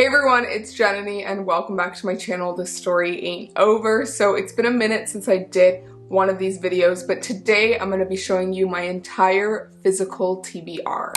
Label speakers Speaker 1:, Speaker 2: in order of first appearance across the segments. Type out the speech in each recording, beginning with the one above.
Speaker 1: Hey everyone, it's Jananie and welcome back to my channel, The Story Ain't Over. So it's been a minute since I did one of these videos, but today I'm going to be showing you my entire physical TBR.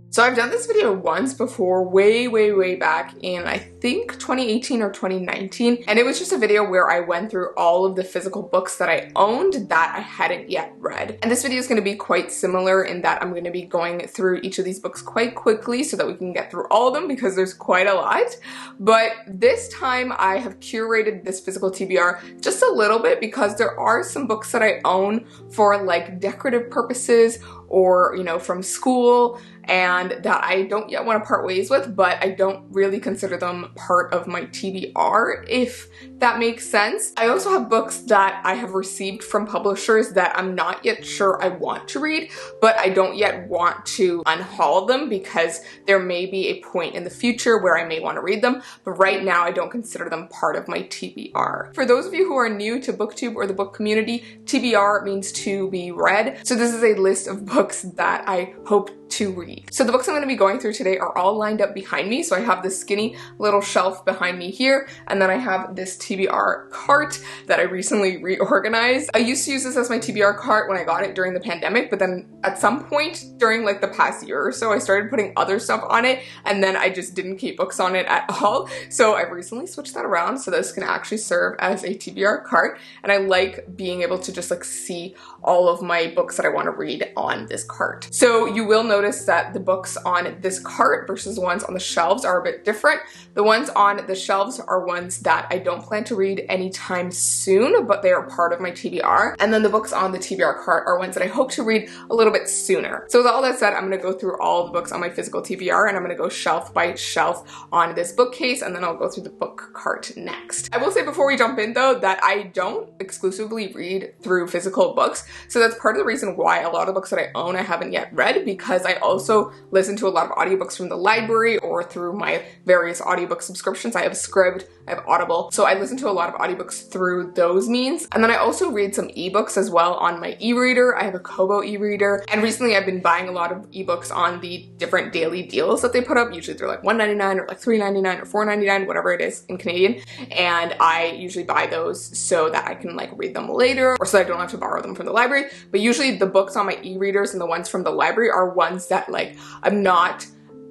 Speaker 1: So I've done this video once before, way back in I think 2018 or 2019, and it was just a video where I went through all of the physical books that I owned that I hadn't yet read. And this video is going to be quite similar in that I'm going to be going through each of these books quite quickly so that we can get through all of them because there's quite a lot. But this time I have curated this physical TBR just a little bit because there are some books that I own for like decorative purposes or, you know, from school, and that I don't yet want to part ways with, but I don't really consider them part of my TBR, if that makes sense. I also have books that I have received from publishers that I'm not yet sure I want to read, but I don't yet want to unhaul them because there may be a point in the future where I may want to read them, but right now I don't consider them part of my TBR. For those of you who are new to BookTube or the book community, TBR means to be read. So this is a list of books that I hope to read. So the books I'm going to be going through today are all lined up behind me. So I have this skinny little shelf behind me here, and then I have this TBR cart that I recently reorganized. I used to use this as my TBR cart when I got it during the pandemic, but then at some point during like the past year or so, I started putting other stuff on it, and then I just didn't keep books on it at all. So I've recently switched that around so this can actually serve as a TBR cart, and I like being able to just like see all of my books that I want to read on this cart. So you will notice that the books on this cart versus the ones on the shelves are a bit different. The ones on the shelves are ones that I don't plan to read anytime soon, but they are part of my TBR. And then the books on the TBR cart are ones that I hope to read a little bit sooner. So with all that said, I'm going to go through all the books on my physical TBR, and I'm going to go shelf by shelf on this bookcase, and then I'll go through the book cart next. I will say before we jump in though that I don't exclusively read through physical books. So that's part of the reason why a lot of the books that I own I haven't yet read, because I also listen to a lot of audiobooks from the library or through my various audiobook subscriptions. I have Scribd, I have Audible, so I listen to a lot of audiobooks through those means. And then I also read some ebooks as well on my e-reader. I have a Kobo e-reader, and recently I've been buying a lot of ebooks on the different daily deals that they put up. Usually they're like $1.99 or like $3.99 or $4.99, whatever it is in Canadian, and I usually buy those so that I can like read them later, or so I don't have to borrow them from the library. But usually the books on my e-readers and the ones from the library are ones that like I'm not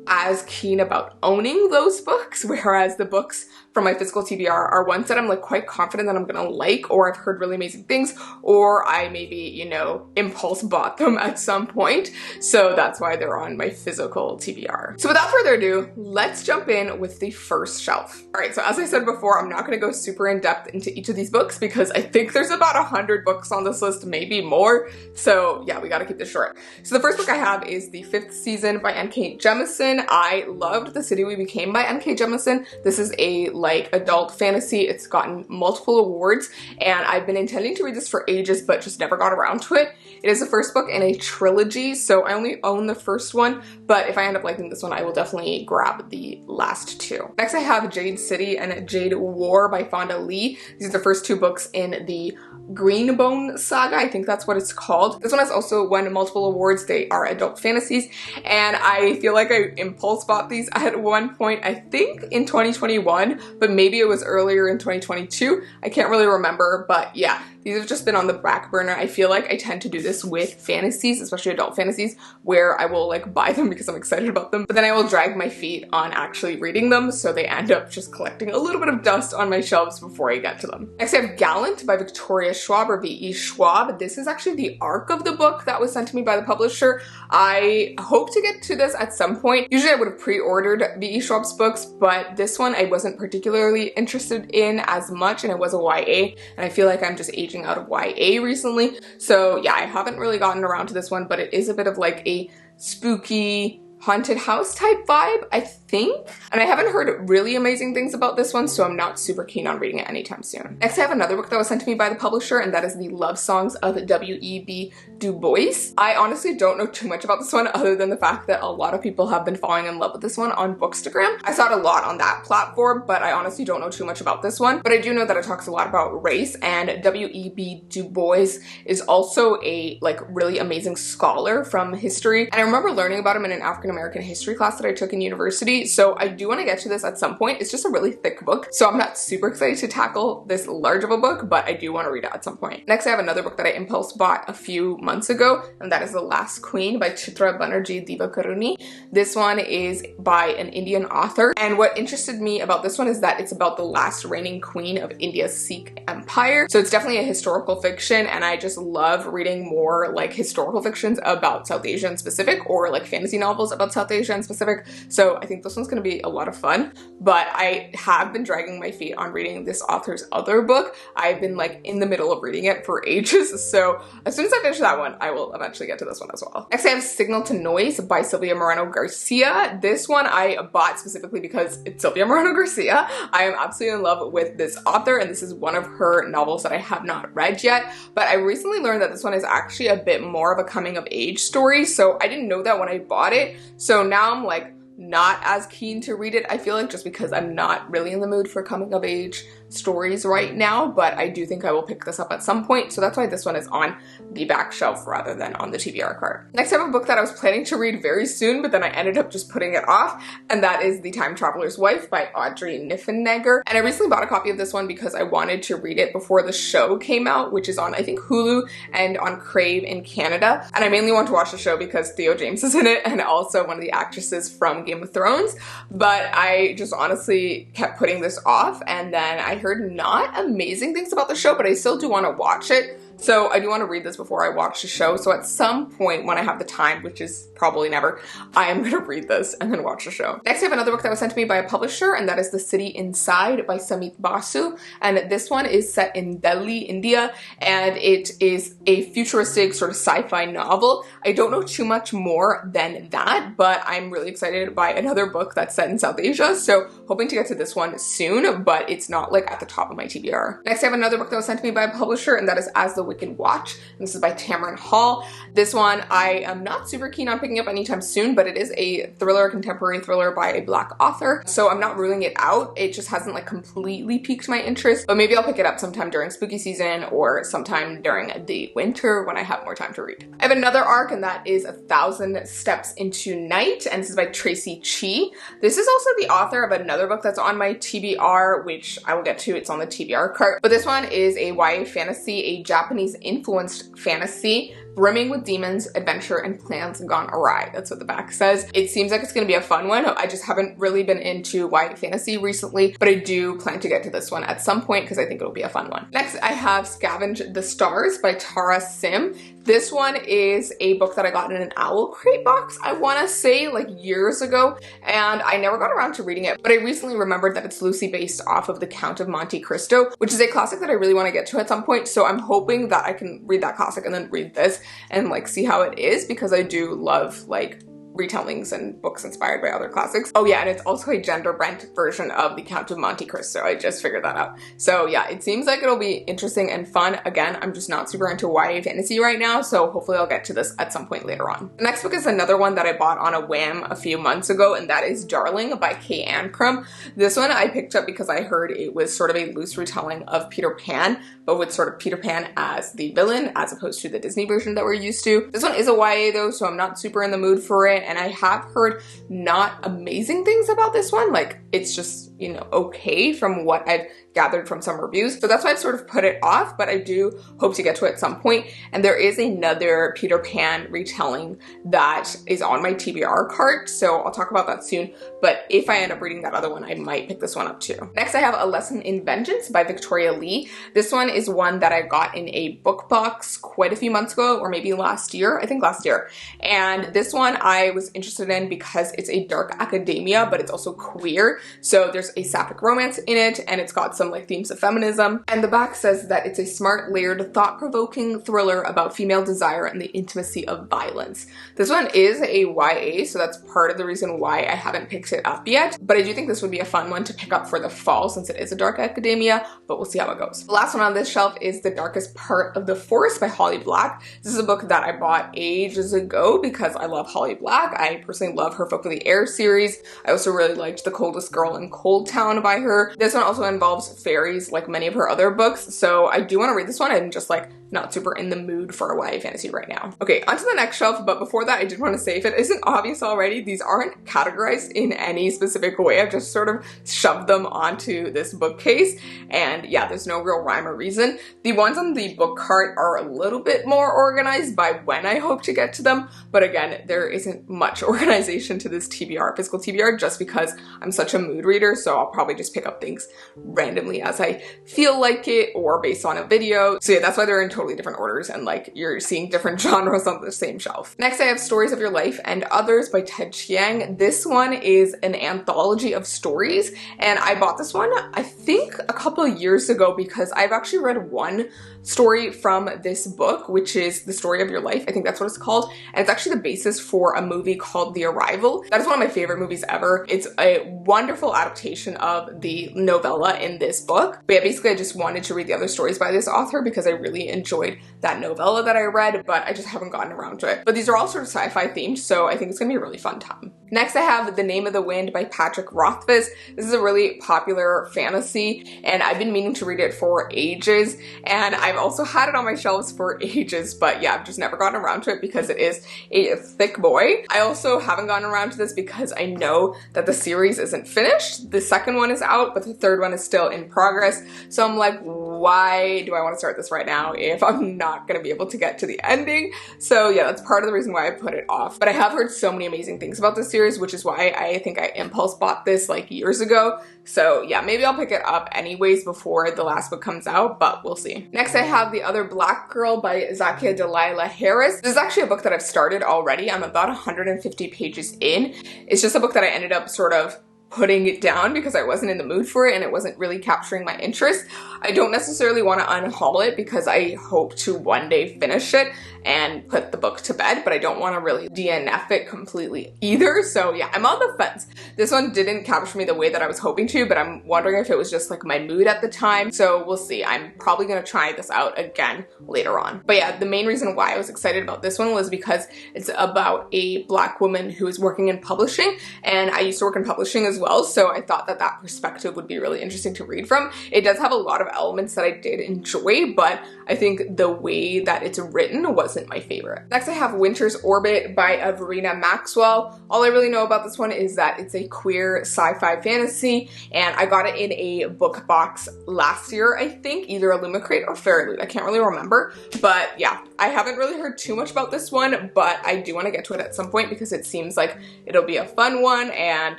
Speaker 1: as keen about owning those books, whereas the books from my physical TBR are ones that I'm like quite confident that I'm gonna like, or I've heard really amazing things, or I maybe, you know, impulse bought them at some point. So that's why they're on my physical TBR. So without further ado, let's jump in with the first shelf. All right, so as I said before, I'm not gonna go super in depth into each of these books because I think there's about 100 books on this list, maybe more. So yeah, we gotta keep this short. So the first book I have is The Fifth Season by N.K. Jemisin. I loved The City We Became by N.K. Jemisin. This is a like adult fantasy. It's gotten multiple awards, and I've been intending to read this for ages but just never got around to it. It is the first book in a trilogy, so I only own the first one, but if I end up liking this one, I will definitely grab the last two. Next I have Jade City and Jade War by Fonda Lee. These are the first two books in the Greenbone saga, I think that's what it's called. This one has also won multiple awards. They are adult fantasies, and I feel like I impulse bought these at one point, I think in 2021, but maybe it was earlier in 2022. I can't really remember, but yeah, these have just been on the back burner. I feel like I tend to do this with fantasies, especially adult fantasies, where I will like buy them because I'm excited about them, but then I will drag my feet on actually reading them, so they end up just collecting a little bit of dust on my shelves before I get to them. Next I have Gallant by Victoria Schwab, or V.E. Schwab. This is actually the arc of the book that was sent to me by the publisher. I hope to get to this at some point. Usually I would have pre-ordered V.E. Schwab's books, but this one I wasn't particularly interested in as much, and it was a YA, and I feel like I'm just aging out of YA recently. So yeah, I haven't really gotten around to this one, but it is a bit of like a spooky haunted house type vibe, I think. And I haven't heard really amazing things about this one, so I'm not super keen on reading it anytime soon. Next I have another book that was sent to me by the publisher, and that is The Love Songs of W.E.B. Du Bois. I honestly don't know too much about this one other than the fact that a lot of people have been falling in love with this one on Bookstagram. I saw it a lot on that platform, but I honestly don't know too much about this one. But I do know that it talks a lot about race, and W.E.B. Du Bois is also a like really amazing scholar from history. And I remember learning about him in an African American history class that I took in university, so I do want to get to this at some point. It's just a really thick book, so I'm not super excited to tackle this large of a book, but I do want to read it at some point. Next, I have another book that I impulse bought a few months ago, and that is The Last Queen by Chitra Banerjee Divakaruni. This one is by an Indian author, and what interested me about this one is that it's about the last reigning queen of India's Sikh empire. So it's definitely a historical fiction, and I just love reading more like historical fictions about South Asia in specific, or like fantasy novels about South Asia in specific. So I think this one's gonna be a lot of fun, but I have been dragging my feet on reading this author's other book. I've been like in the middle of reading it for ages, so as soon as I finish that one, I will eventually get to this one as well. Next, I have Signal to Noise by Sylvia Moreno Garcia. This one I bought specifically because it's Sylvia Moreno Garcia. I am absolutely in love with this author, and this is one of her novels that I have not read yet, but I recently learned that this one is actually a bit more of a coming of age story, so I didn't know that when I bought it, so now I'm like not as keen to read it, I feel like, just because I'm not really in the mood for coming of age stories right now, but I do think I will pick this up at some point, so that's why this one is on the back shelf rather than on the TBR cart. Next, I have a book that I was planning to read very soon, but then I ended up just putting it off, and that is The Time Traveler's Wife by Audrey Niffenegger. And I recently bought a copy of this one because I wanted to read it before the show came out, which is on, I think, Hulu and on Crave in Canada. And I mainly want to watch the show because Theo James is in it, and also one of the actresses from Game of Thrones, but I just honestly kept putting this off, and then I heard not amazing things about the show, but I still do want to watch it. So I do want to read this before I watch the show. So at some point when I have the time, which is probably never, I am going to read this and then watch the show. Next, I have another book that was sent to me by a publisher, and that is The City Inside by Samit Basu. And this one is set in Delhi, India, and it is a futuristic sort of sci-fi novel. I don't know too much more than that, but I'm really excited by another book that's set in South Asia. So hoping to get to this one soon, but it's not like at the top of my TBR. Next, I have another book that was sent to me by a publisher, and that is As the Wicked Watch. And this is by Tamron Hall. This one I am not super keen on picking up anytime soon, but it is a thriller, contemporary thriller by a Black author. So I'm not ruling it out. It just hasn't like completely piqued my interest, but maybe I'll pick it up sometime during spooky season or sometime during the winter when I have more time to read. I have another arc, and that is 1,000 Steps into Night, and this is by Tracy Chee. This is also the author of another book that's on my TBR, which I will get to. It's on the TBR cart, but this one is a YA fantasy, a Japanese influenced fantasy brimming with demons, adventure, and plans gone awry. That's what the back says. It seems like it's gonna be a fun one. I just haven't really been into YA fantasy recently, but I do plan to get to this one at some point because I think it'll be a fun one. Next, I have Scavenge the Stars by Tara Sim. This one is a book that I got in an Owl Crate box, I wanna say like years ago, and I never got around to reading it, but I recently remembered that it's loosely based off of The Count of Monte Cristo, which is a classic that I really wanna get to at some point, so I'm hoping that I can read that classic and then read this and like see how it is, because I do love like retellings and books inspired by other classics. Oh yeah, and it's also a gender-bent version of The Count of Monte Cristo. I just figured that out. So yeah, it seems like it'll be interesting and fun. Again, I'm just not super into YA fantasy right now, so hopefully I'll get to this at some point later on. The next book is another one that I bought on a whim a few months ago, and that is Darling by Kay Ancrum. This one I picked up because I heard it was sort of a loose retelling of Peter Pan, but with sort of Peter Pan as the villain, as opposed to the Disney version that we're used to. This one is a YA though, so I'm not super in the mood for it, and I have heard not amazing things about this one. Like, it's just, you know, okay from what I've gathered from some reviews. So that's why I've sort of put it off, but I do hope to get to it at some point. And there is another Peter Pan retelling that is on my TBR cart, so I'll talk about that soon. But if I end up reading that other one, I might pick this one up too. Next, I have A Lesson in Vengeance by Victoria Lee. This one is one that I got in a book box quite a few months ago, or maybe last year, I think last year. And this one I was interested in because it's a dark academia, but it's also queer. So there's a sapphic romance in it, and it's got some like themes of feminism. And the back says that it's a smart, layered, thought-provoking thriller about female desire and the intimacy of violence. This one is a YA, so that's part of the reason why I haven't picked it up yet. But I do think this would be a fun one to pick up for the fall since it is a dark academia, but we'll see how it goes. The last one on this shelf is The Darkest Part of the Forest by Holly Black. This is a book that I bought ages ago because I love Holly Black. I personally love her Folk of the Air series. I also really liked The Coldest Girl in Cold Town by her. This one also involves fairies like many of her other books, so I do want to read this one. I'm just like not super in the mood for a YA fantasy right now. Okay, onto the next shelf, but before that I did want to say, if it isn't obvious already, these aren't categorized in any specific way. I've just sort of shoved them onto this bookcase, and yeah, there's no real rhyme or reason. The ones on the book cart are a little bit more organized by when I hope to get to them, but again, there isn't much organization to this TBR, physical TBR, just because I'm such a mood reader, so I'll probably just pick up things randomly as I feel like it or based on a video. So yeah, that's why they're in totally different orders and like you're seeing different genres on the same shelf. Next, I have Stories of Your Life and Others by Ted Chiang. This one is an anthology of stories, and I bought this one I think a couple of years ago because I've actually read one story from this book, which is The Story of Your Life. I think that's what it's called. And it's actually the basis for a movie called The Arrival. That is one of my favorite movies ever. It's a wonderful adaptation of the novella in this book. But yeah, basically I just wanted to read the other stories by this author because I really enjoyed that novella that I read, but I just haven't gotten around to it. But these are all sort of sci-fi themed, so I think it's gonna be a really fun time. Next, I have The Name of the Wind by Patrick Rothfuss. This is a really popular fantasy, and I've been meaning to read it for ages, and I've also had it on my shelves for ages, but yeah, I've just never gotten around to it because it is a thick boy. I also haven't gotten around to this because I know that the series isn't finished. The second one is out, but the third one is still in progress, so I'm like, why do I want to start this right now if I'm not going to be able to get to the ending? So yeah, that's part of the reason why I put it off. But I have heard so many amazing things about this series, which is why I think I impulse bought this like years ago. So yeah, maybe I'll pick it up anyways before the last book comes out, but we'll see. Next, I have The Other Black Girl by Zakia Delilah Harris. This is actually a book that I've started already. I'm about 150 pages in. It's just a book that I ended up sort of putting it down because I wasn't in the mood for it and it wasn't really capturing my interest. I don't necessarily want to unhaul it because I hope to one day finish it and put the book to bed, but I don't want to really DNF it completely either. So yeah, I'm on the fence. This one didn't capture me the way that I was hoping to, but I'm wondering if it was just like my mood at the time. So we'll see. I'm probably going to try this out again later on. But yeah, the main reason why I was excited about this one was because it's about a Black woman who is working in publishing, and I used to work in publishing as well, so I thought that that perspective would be really interesting to read from. It does have a lot of elements that I did enjoy, but I think the way that it's written wasn't my favorite. Next, I have Winter's Orbit by Verena Maxwell. All I really know about this one is that it's a queer sci-fi fantasy, and I got it in a book box last year, I think, either Illumicrate or Fairyloot. I can't really remember, but yeah, I haven't really heard too much about this one, but I do want to get to it at some point because it seems like it'll be a fun one, and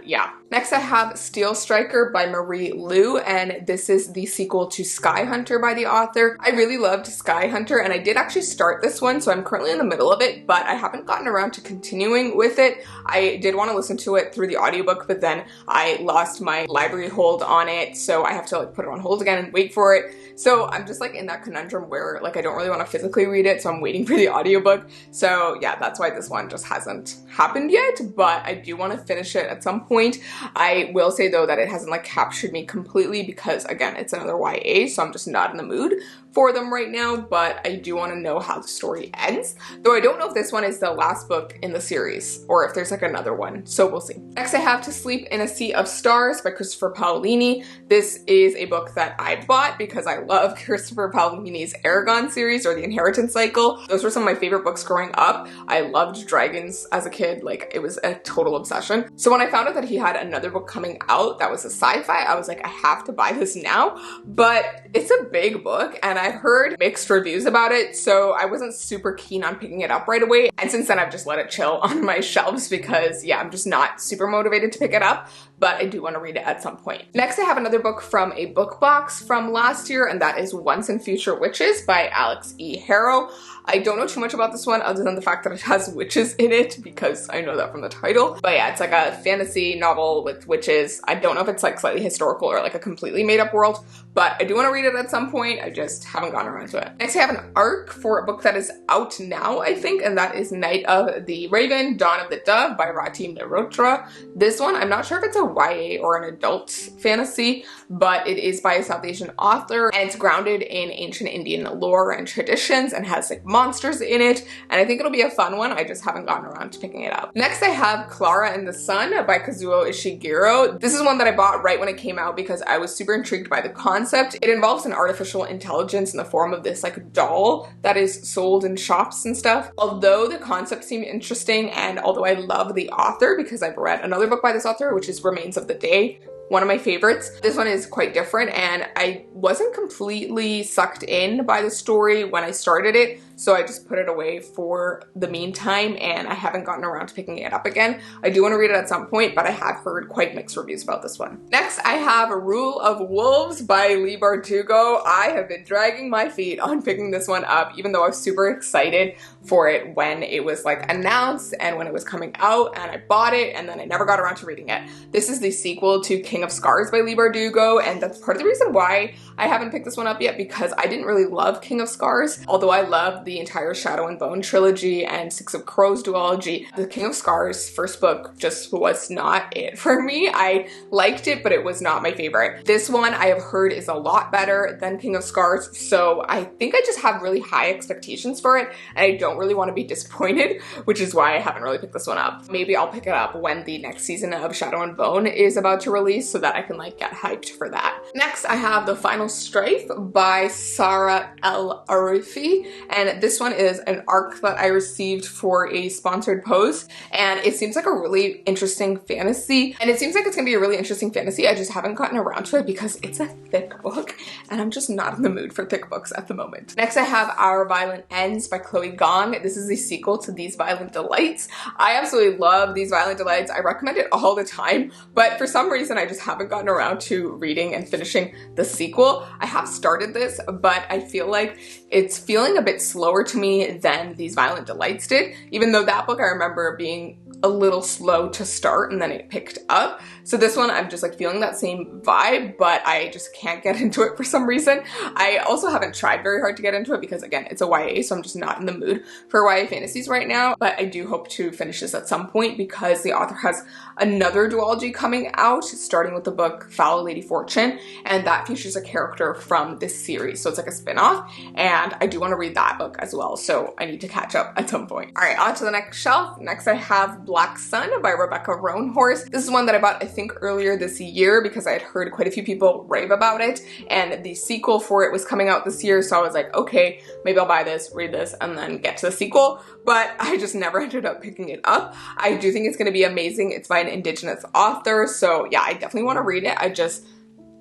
Speaker 1: yeah. Next, I have Steel Striker by Marie Lu, and this is the sequel to Sky Hunter by the author. I really loved Sky Hunter, and I did actually start this one, so I'm currently in the middle of it, but I haven't gotten around to continuing with it. I did want to listen to it through the audiobook, but then I lost my library hold on it, so I have to like put it on hold again and wait for it. So I'm just like in that conundrum where like I don't really want to physically read it, so I'm waiting for the audiobook. So yeah, that's why this one just hasn't happened yet, but I do want to finish it at some point. I will say though that it hasn't like captured me completely because again, it's another YA, so I'm just not in the mood for them right now, but I do want to know how the story ends. Though I don't know if this one is the last book in the series or if there's like another one, so we'll see. Next, I have To Sleep in a Sea of Stars by Christopher Paolini. This is a book that I bought because I love Christopher Paolini's Aragon series or The Inheritance Cycle. Those were some of my favorite books growing up. I loved dragons as a kid, like it was a total obsession. So when I found out that he had another book coming out that was a sci-fi, I was like, I have to buy this now, but it's a big book and I've heard mixed reviews about it, so I wasn't super keen on picking it up right away. And since then I've just let it chill on my shelves because yeah, I'm just not super motivated to pick it up, but I do want to read it at some point. Next, I have another book from a book box from last year, and that is Once and Future Witches by Alex E. Harrow. I don't know too much about this one other than the fact that it has witches in it because I know that from the title. But yeah, it's like a fantasy novel with witches. I don't know if it's like slightly historical or like a completely made up world, but I do want to read it at some point. I just haven't gotten around to it. Next, I have an ARC for a book that is out now, I think, and that is Night of the Raven, Dawn of the Dove by Rati Mehrotra. This one, I'm not sure if it's a YA or an adult fantasy, but it is by a South Asian author, and it's grounded in ancient Indian lore and traditions and has like monsters in it, and I think it'll be a fun one. I just haven't gotten around to picking it up. Next I have Clara and the Sun by Kazuo Ishiguro. This is one that I bought right when it came out because I was super intrigued by the concept. It involves an artificial intelligence in the form of this like doll that is sold in shops and stuff. Although the concept seemed interesting, and although I love the author because I've read another book by this author, which is Remains of the Day, one of my favorites. This one is quite different, and I wasn't completely sucked in by the story when I started it, so I just put it away for the meantime, and I haven't gotten around to picking it up again. I do want to read it at some point, but I have heard quite mixed reviews about this one. Next, I have A Rule of Wolves by Leigh Bardugo. I have been dragging my feet on picking this one up, even though I was super excited for it when it was like announced and when it was coming out, and I bought it, and then I never got around to reading it. This is the sequel to King of Scars by Leigh Bardugo, and that's part of the reason why I haven't picked this one up yet, because I didn't really love King of Scars. Although I loved the entire Shadow and Bone trilogy and Six of Crows duology, the King of Scars first book just was not it for me. I liked it, but it was not my favorite. This one I have heard is a lot better than King of Scars, so I think I just have really high expectations for it, and I don't really want to be disappointed, which is why I haven't really picked this one up. Maybe I'll pick it up when the next season of Shadow and Bone is about to release, so that I can like get hyped for that. Next, I have The Final Strife by Sarah El Arifi, and this one is an arc that I received for a sponsored post, and it seems like a really interesting fantasy, and it seems like it's gonna be a really interesting fantasy. I just haven't gotten around to it because it's a thick book, and I'm just not in the mood for thick books at the moment. Next, I have Our Violent Ends by Chloe Gong. This is a sequel to These Violent Delights. I absolutely love These Violent Delights. I recommend it all the time, but for some reason I just haven't gotten around to reading and finishing the sequel. I have started this, but I feel like it's feeling a bit slower to me than These Violent Delights did, even though that book I remember being a little slow to start and then it picked up. So this one I'm just like feeling that same vibe, but I just can't get into it for some reason. I also haven't tried very hard to get into it because again, it's a YA, so I'm just not in the mood for YA fantasies right now, but I do hope to finish this at some point because the author has another duology coming out, starting with the book Foul Lady Fortune, and that features a character from this series, so it's like a spin-off, and I do want to read that book as well, so I need to catch up at some point. Alright, on to the next shelf. Next I have Black Sun by Rebecca Roanhorse. This is one that I bought I think earlier this year because I had heard quite a few people rave about it, and the sequel for it was coming out this year, so I was like, okay, maybe I'll buy this, read this, and then get to the sequel, but I just never ended up picking it up. I do think it's going to be amazing. It's by an Indigenous author, so yeah, I definitely want to read it.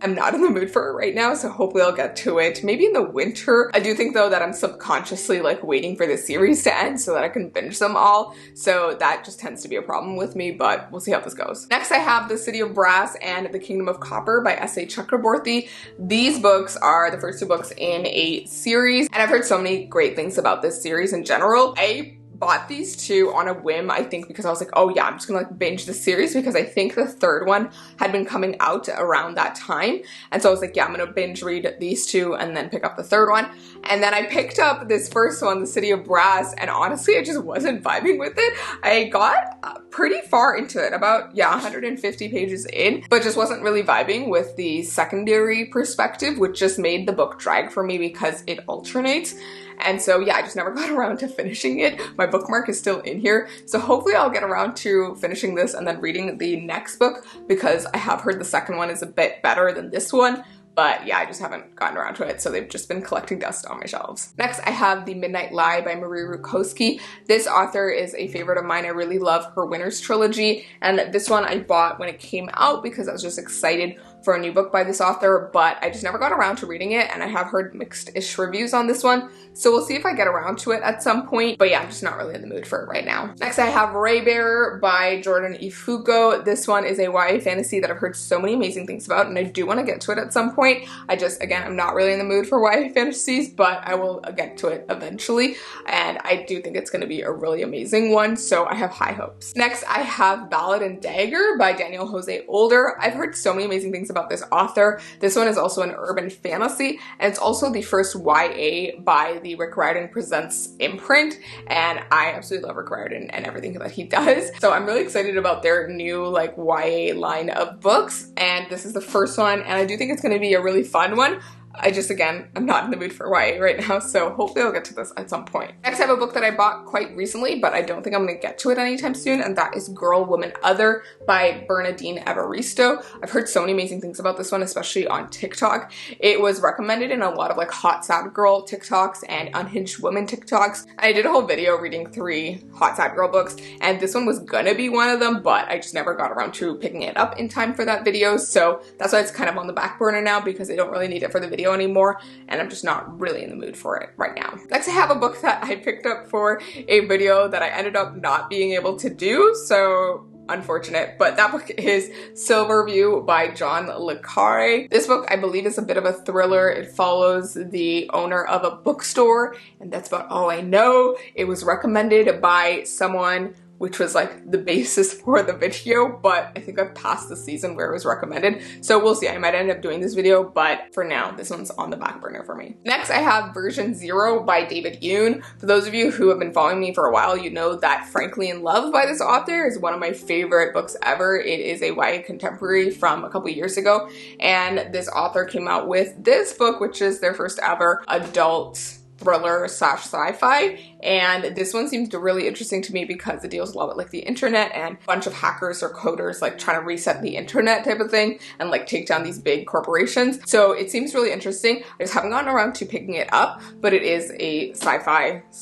Speaker 1: I'm not in the mood for it right now, so hopefully I'll get to it maybe in the winter. I do think though that I'm subconsciously like waiting for the series to end so that I can binge them all, so that just tends to be a problem with me, but we'll see how this goes. Next I have The City of Brass and The Kingdom of Copper by S.A. Chakraborty. These books are the first two books in a series, and I've heard so many great things about this series in general. I bought these two on a whim, I think, because I was like, oh yeah, I'm just gonna like binge the series, because I think the third one had been coming out around that time, and so I was like, yeah, I'm gonna binge read these two and then pick up the third one. And then I picked up this first one, The City of Brass, and honestly I just wasn't vibing with it. I got pretty far into it, about 150 pages in, but just wasn't really vibing with the secondary perspective, which just made the book drag for me because it alternates. And so yeah, I just never got around to finishing it. My bookmark is still in here, so hopefully I'll get around to finishing this and then reading the next book, because I have heard the second one is a bit better than this one. But yeah, I just haven't gotten around to it, so they've just been collecting dust on my shelves. Next, I have The Midnight Lie by Marie Rukowski. This author is a favorite of mine. I really love her Winners trilogy, and this one I bought when it came out because I was just excited for a new book by this author, but I just never got around to reading it, and I have heard mixed-ish reviews on this one, so we'll see if I get around to it at some point, but yeah, I'm just not really in the mood for it right now. Next, I have Raybearer by Jordan Ifuko. This one is a YA fantasy that I've heard so many amazing things about, and I do want to get to it at some point. I just, again, I'm not really in the mood for YA fantasies, but I will get to it eventually, and I do think it's going to be a really amazing one, so I have high hopes. Next, I have Ballad and Dagger by Daniel Jose Older. I've heard so many amazing things about this author. This one is also an urban fantasy, and it's also the first YA by the Rick Riordan Presents imprint, and I absolutely love Rick Riordan and everything that he does. So I'm really excited about their new like YA line of books, and this is the first one, and I do think it's going to be a really fun one. Again, I'm not in the mood for YA right now, so hopefully I'll get to this at some point. Next, I have a book that I bought quite recently, but I don't think I'm gonna get to it anytime soon, and that is Girl, Woman, Other by Bernadine Evaristo. I've heard so many amazing things about this one, especially on TikTok. It was recommended in a lot of like hot sad girl TikToks and unhinged women TikToks. I did a whole video reading 3 hot sad girl books, and this one was gonna be one of them, but I just never got around to picking it up in time for that video, so that's why it's kind of on the back burner now, because I don't really need it for the video anymore, and I'm just not really in the mood for it right now. Next, I have a book that I picked up for a video that I ended up not being able to do, so unfortunate, but that book is Silverview by John le Carre. This book, I believe, is a bit of a thriller. It follows the owner of a bookstore, and that's about all I know. It was recommended by someone, which was like the basis for the video, but I think I've passed the season where it was recommended. So we'll see, I might end up doing this video, but for now, this one's on the back burner for me. Next, I have Version Zero by David Yoon. For those of you who have been following me for a while, you know that Frankly in Love by this author is one of my favorite books ever. It is a YA contemporary from a couple years ago, and this author came out with this book, which is their first ever adult thriller / sci-fi, and this one seems really interesting to me because it deals a lot with like the internet and a bunch of hackers or coders like trying to reset the internet type of thing and like take down these big corporations. So it seems really interesting. I just haven't gotten around to picking it up, but it is a sci-fi /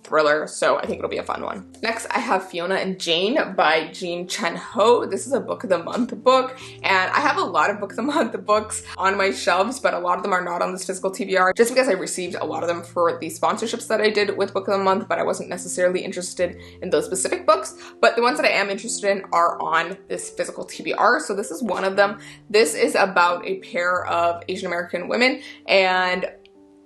Speaker 1: thriller, so I think it'll be a fun one. Next, I have Fiona and Jane by Jean Chen Ho. This is a book of the month book, and I have a lot of book of the month books on my shelves, but a lot of them are not on this physical TBR just because I received a lot of them for the sponsorships that I did with book of the month, but I wasn't necessarily interested in those specific books. But the ones that I am interested in are on this physical TBR, so this is one of them. This is about a pair of Asian American women, and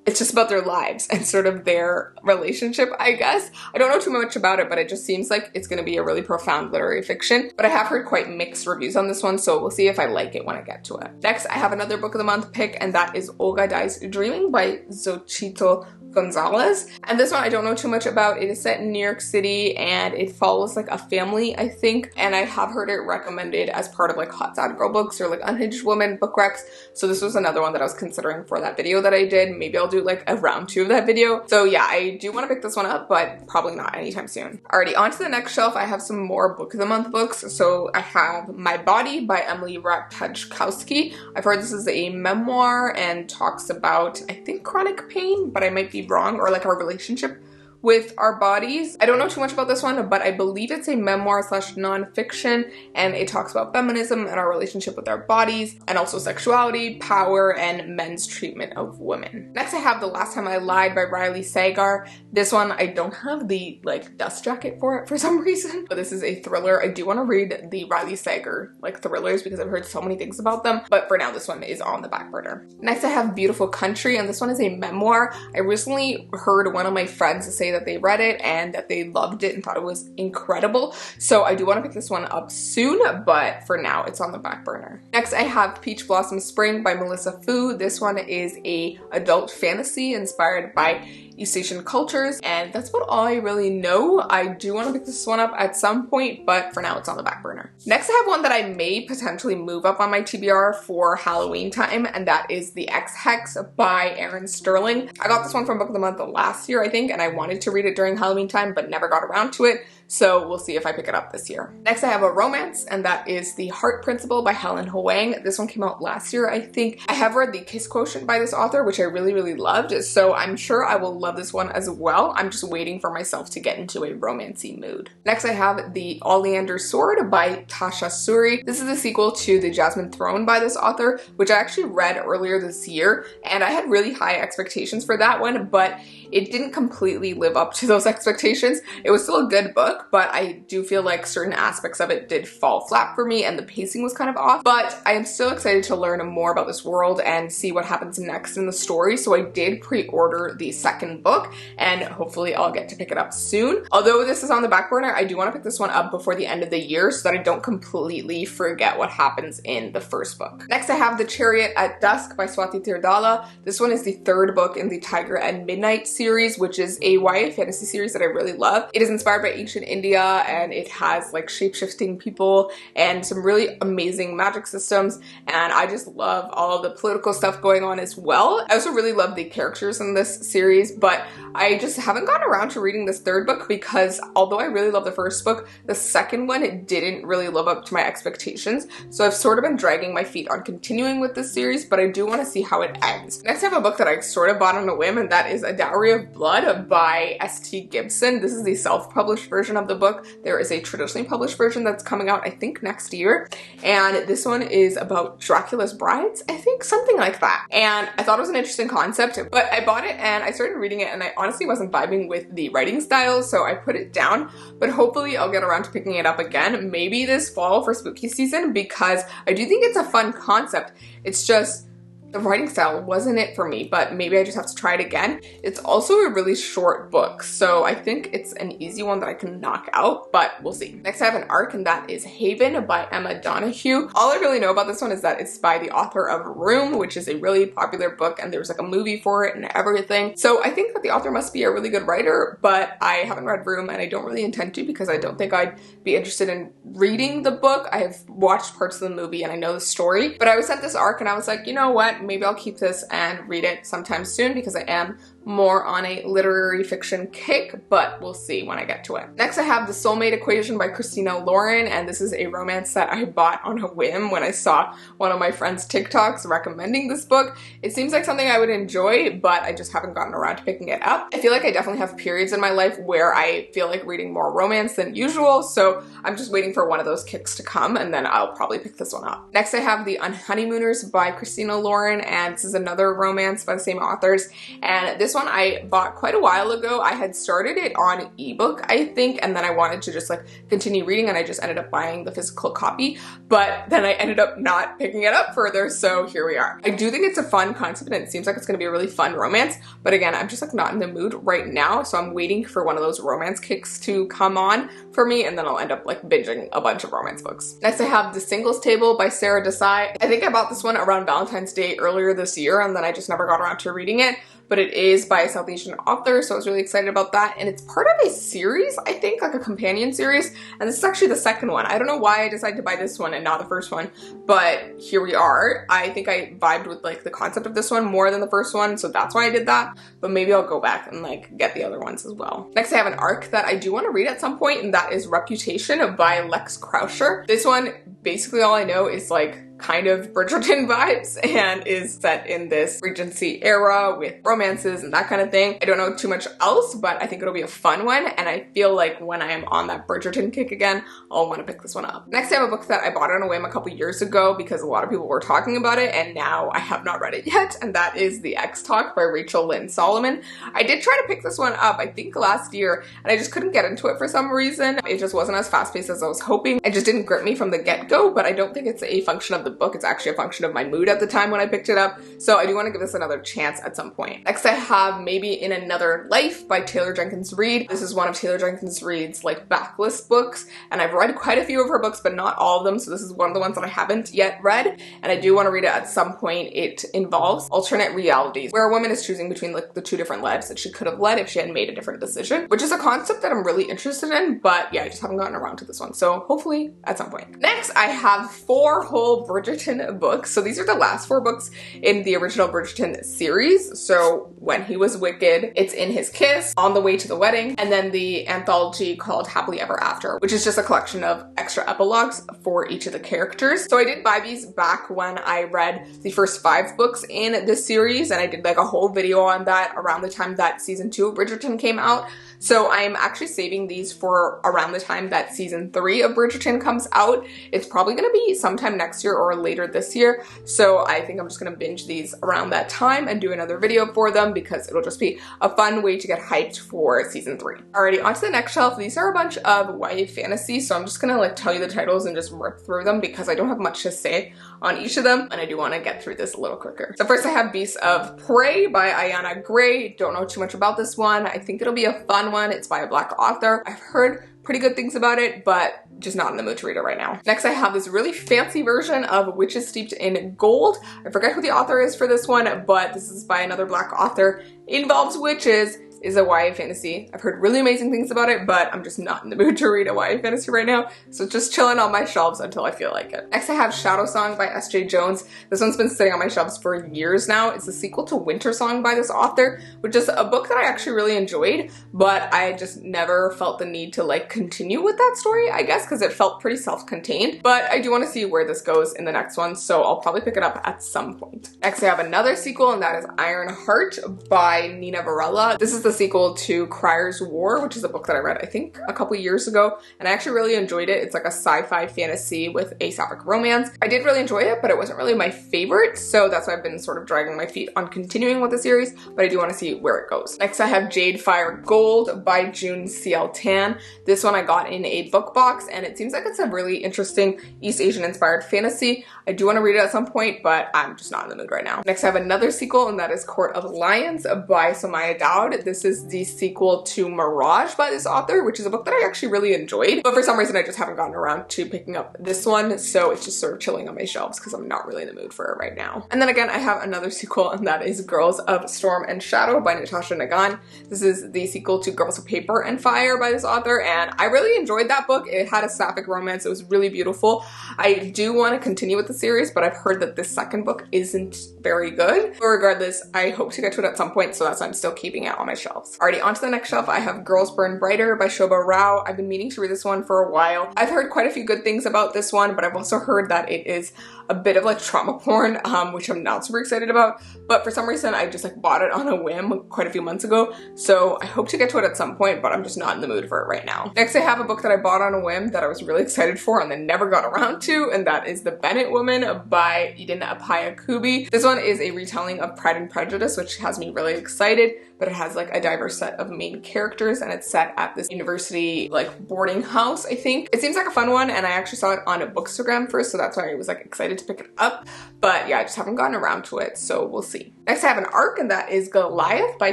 Speaker 1: it's just about their lives and sort of their relationship, I guess. I don't know too much about it, but it just seems like it's gonna be a really profound literary fiction. But I have heard quite mixed reviews on this one, so we'll see if I like it when I get to it. Next, I have another book of the month pick, and that is Olga Dies Dreaming by Xochitl Gonzalez. And this one I don't know too much about. It is set in New York City, and it follows like a family, I think. And I have heard it recommended as part of like hot sad girl books or like unhinged woman book recs. So this was another one that I was considering for that video that I did. Maybe I'll do like a round 2 of that video. So yeah, I do want to pick this one up, but probably not anytime soon. Alrighty, on to the next shelf. I have some more book of the month books. So I have My Body by Emily Ratajkowski. I've heard this is a memoir and talks about, I think, chronic pain, but I might be wrong, or like our relationship with our bodies. I don't know too much about this one, but I believe it's a memoir / nonfiction, and it talks about feminism and our relationship with our bodies, and also sexuality, power, and men's treatment of women. Next, I have The Last Time I Lied by Riley Sagar. This one, I don't have the like dust jacket for it for some reason, but this is a thriller. I do want to read the Riley Sagar like thrillers because I've heard so many things about them, but for now, this one is on the back burner. Next, I have Beautiful Country, and this one is a memoir. I recently heard one of my friends say that they read it and that they loved it and thought it was incredible. So I do want to pick this one up soon, but for now it's on the back burner. Next, I have Peach Blossom Spring by Melissa Fu. This one is a adult fantasy inspired by East Asian cultures, and that's about all I really know. I do want to pick this one up at some point, but for now it's on the back burner. Next, I have one that I may potentially move up on my TBR for Halloween time, and that is The X-Hex by Erin Sterling. I got this one from Book of the Month last year, I think, and I wanted to read it during Halloween time, but never got around to it. So we'll see if I pick it up this year. Next, I have a romance, and that is The Heart Principle by Helen Hoang. This one came out last year, I think. I have read The Kiss Quotient by this author, which I really loved, so I'm sure I will love this one as well. I'm just waiting for myself to get into a romancy mood. Next, I have The Oleander Sword by Tasha Suri. This is the sequel to The Jasmine Throne by this author, which I actually read earlier this year, and I had really high expectations for that one, but it didn't completely live up to those expectations. It was still a good book, but I do feel like certain aspects of it did fall flat for me and the pacing was kind of off. But I am still excited to learn more about this world and see what happens next in the story. So I did pre-order the second book, and hopefully I'll get to pick it up soon. Although this is on the back burner, I do want to pick this one up before the end of the year so that I don't completely forget what happens in the first book. Next, I have The Chariot at Dusk by Swati Tirdala. This one is the third book in the Tiger at Midnight series, which is a YA fantasy series that I really love. It is inspired by ancient India, and it has like shape-shifting people and some really amazing magic systems, and I just love all of the political stuff going on as well. I also really love the characters in this series, but I just haven't gotten around to reading this third book because although I really love the first book, the second one didn't really live up to my expectations. So I've sort of been dragging my feet on continuing with this series, but I do want to see how it ends. Next I have a book that I sort of bought on a whim, and that is A Dowry of Blood by S.T. Gibson. This is the self-published version of the book. There is a traditionally published version that's coming out, I think, next year. And this one is about Dracula's brides, I think, something like that. And I thought it was an interesting concept, but I bought it and I started reading it, and I honestly wasn't vibing with the writing style, so I put it down. But hopefully I'll get around to picking it up again, maybe this fall for spooky season, because I do think it's a fun concept. It's just the writing style wasn't it for me, but maybe I just have to try it again. It's also a really short book, so I think it's an easy one that I can knock out, but we'll see. Next I have an arc, and that is Haven by Emma Donoghue. All I really know about this one is that it's by the author of Room, which is a really popular book, and there's like a movie for it and everything. So I think that the author must be a really good writer, but I haven't read Room, and I don't really intend to because I don't think I'd be interested in reading the book. I have watched parts of the movie and I know the story, but I was sent this arc and I was like, you know what? Maybe I'll keep this and read it sometime soon because I am more on a literary fiction kick, but we'll see when I get to it. Next I have The Soulmate Equation by Christina Lauren, and this is a romance that I bought on a whim when I saw one of my friends' TikToks recommending this book. It seems like something I would enjoy, but I just haven't gotten around to picking it up. I feel like I definitely have periods in my life where I feel like reading more romance than usual, so I'm just waiting for one of those kicks to come, and then I'll probably pick this one up. Next I have The Unhoneymooners by Christina Lauren, and this is another romance by the same authors, and this one I bought quite a while ago. I had started it on ebook, I think, and then I wanted to just like continue reading, and I just ended up buying the physical copy, but then I ended up not picking it up further, so here we are. I do think it's a fun concept and it seems like it's going to be a really fun romance, but again, I'm just like not in the mood right now, so I'm waiting for one of those romance kicks to come on for me, and then I'll end up like binging a bunch of romance books. Next I have The Singles Table by Sarah Desai. I think I bought this one around Valentine's Day earlier this year, and then I just never got around to reading it, but it is by a South Asian author, so I was really excited about that. And it's part of a series, I think, like a companion series, and this is actually the second one. I don't know why I decided to buy this one and not the first one, but here we are. I think I vibed with like the concept of this one more than the first one, so that's why I did that, but maybe I'll go back and like get the other ones as well. Next I have an arc that I do want to read at some point, and that is Reputation by Lex Krauscher. This one, basically all I know is like kind of Bridgerton vibes and is set in this Regency era with romances and that kind of thing. I don't know too much else, but I think it'll be a fun one, and I feel like when I am on that Bridgerton kick again, I'll want to pick this one up. Next I have a book that I bought on a whim a couple years ago because a lot of people were talking about it, and now I have not read it yet, and that is The X Talk by Rachel Lynn Solomon. I did try to pick this one up, I think last year, and I just couldn't get into it for some reason. It just wasn't as fast-paced as I was hoping. It just didn't grip me from the get-go, but I don't think it's a function of the book. It's actually a function of my mood at the time when I picked it up, so I do want to give this another chance at some point. Next I have Maybe in Another Life by Taylor Jenkins Reid. This is one of Taylor Jenkins Reid's like backlist books, and I've read quite a few of her books, but not all of them, so this is one of the ones that I haven't yet read, and I do want to read it at some point. It involves alternate realities, where a woman is choosing between like the two different lives that she could have led if she had made a different decision, which is a concept that I'm really interested in, but yeah, I just haven't gotten around to this one, so hopefully at some point. Next, I have 4 whole Bridgerton books. So these are the last 4 books in the original Bridgerton series. So When He Was Wicked, It's in His Kiss, On the Way to the Wedding, and then the anthology called Happily Ever After, which is just a collection of extra epilogues for each of the characters. So I did buy these back when I read the first 5 books in this series, and I did like a whole video on that around the time that season 2 of Bridgerton came out. So I'm actually saving these for around the time that season 3 of Bridgerton comes out. It's probably going to be sometime next year or later this year. So I think I'm just going to binge these around that time and do another video for them because it'll just be a fun way to get hyped for season 3. Alrighty, on to the next shelf. These are a bunch of YA fantasy, so I'm just going to like tell you the titles and just rip through them because I don't have much to say on each of them, and I do want to get through this a little quicker. So first I have Beasts of Prey by Ayana Gray. Don't know too much about this one. I think it'll be a fun one. It's by a Black author. I've heard pretty good things about it, but just not in the mood to read it right now. Next I have this really fancy version of Witches Steeped in Gold. I forget who the author is for this one, but this is by another Black author. It involves witches. is a YA fantasy. I've heard really amazing things about it, but I'm just not in the mood to read a YA fantasy right now, so it's just chilling on my shelves until I feel like it. Next I have Shadow Song by S.J. Jones. This one's been sitting on my shelves for years now. It's the sequel to Winter Song by this author, which is a book that I actually really enjoyed, but I just never felt the need to like continue with that story, I guess, because it felt pretty self-contained. But I do want to see where this goes in the next one, so I'll probably pick it up at some point. Next I have another sequel, and that is Iron Heart by Nina Varela. This is the sequel to Crier's War, which is a book that I read I think a couple years ago, and I actually really enjoyed it. It's like a sci-fi fantasy with a sapphic romance. I did really enjoy it, but it wasn't really my favorite, so that's why I've been sort of dragging my feet on continuing with the series, but I do want to see where it goes. Next I have Jade Fire Gold by June C.L. Tan. This one I got in a book box, and it seems like it's a really interesting East Asian inspired fantasy. I do want to read it at some point, but I'm just not in the mood right now. Next I have another sequel, and that is Court of Lions by Somaya Daud. This is the sequel to Mirage by this author, which is a book that I actually really enjoyed, but for some reason I just haven't gotten around to picking up this one, so it's just sort of chilling on my shelves because I'm not really in the mood for it right now. And then again, I have another sequel, and that is Girls of Storm and Shadow by Natasha Nagan. This is the sequel to Girls of Paper and Fire by this author, and I really enjoyed that book. It had a sapphic romance. It was really beautiful. I do want to continue with the series, but I've heard that this second book isn't very good. But regardless, I hope to get to it at some point, so that's why I'm still keeping it on my shelves. Alrighty, on to the next shelf. I have Girls Burn Brighter by Shobha Rao. I've been meaning to read this one for a while. I've heard quite a few good things about this one, but I've also heard that it is a bit of like trauma porn, which I'm not super excited about, but for some reason I just like bought it on a whim quite a few months ago, so I hope to get to it at some point, but I'm just not in the mood for it right now. Next I have a book that I bought on a whim that I was really excited for and then never got around to, and that is The Bennett Woman by Eden Apaya Kubi. This one is a retelling of Pride and Prejudice, which has me really excited, but it has like a diverse set of main characters, and it's set at this university like boarding house, I think. It seems like a fun one, and I actually saw it on a Bookstagram first, so that's why I was like excited to pick it up, but yeah, I just haven't gotten around to it, so we'll see. Next I have an ARC, and that is Goliath by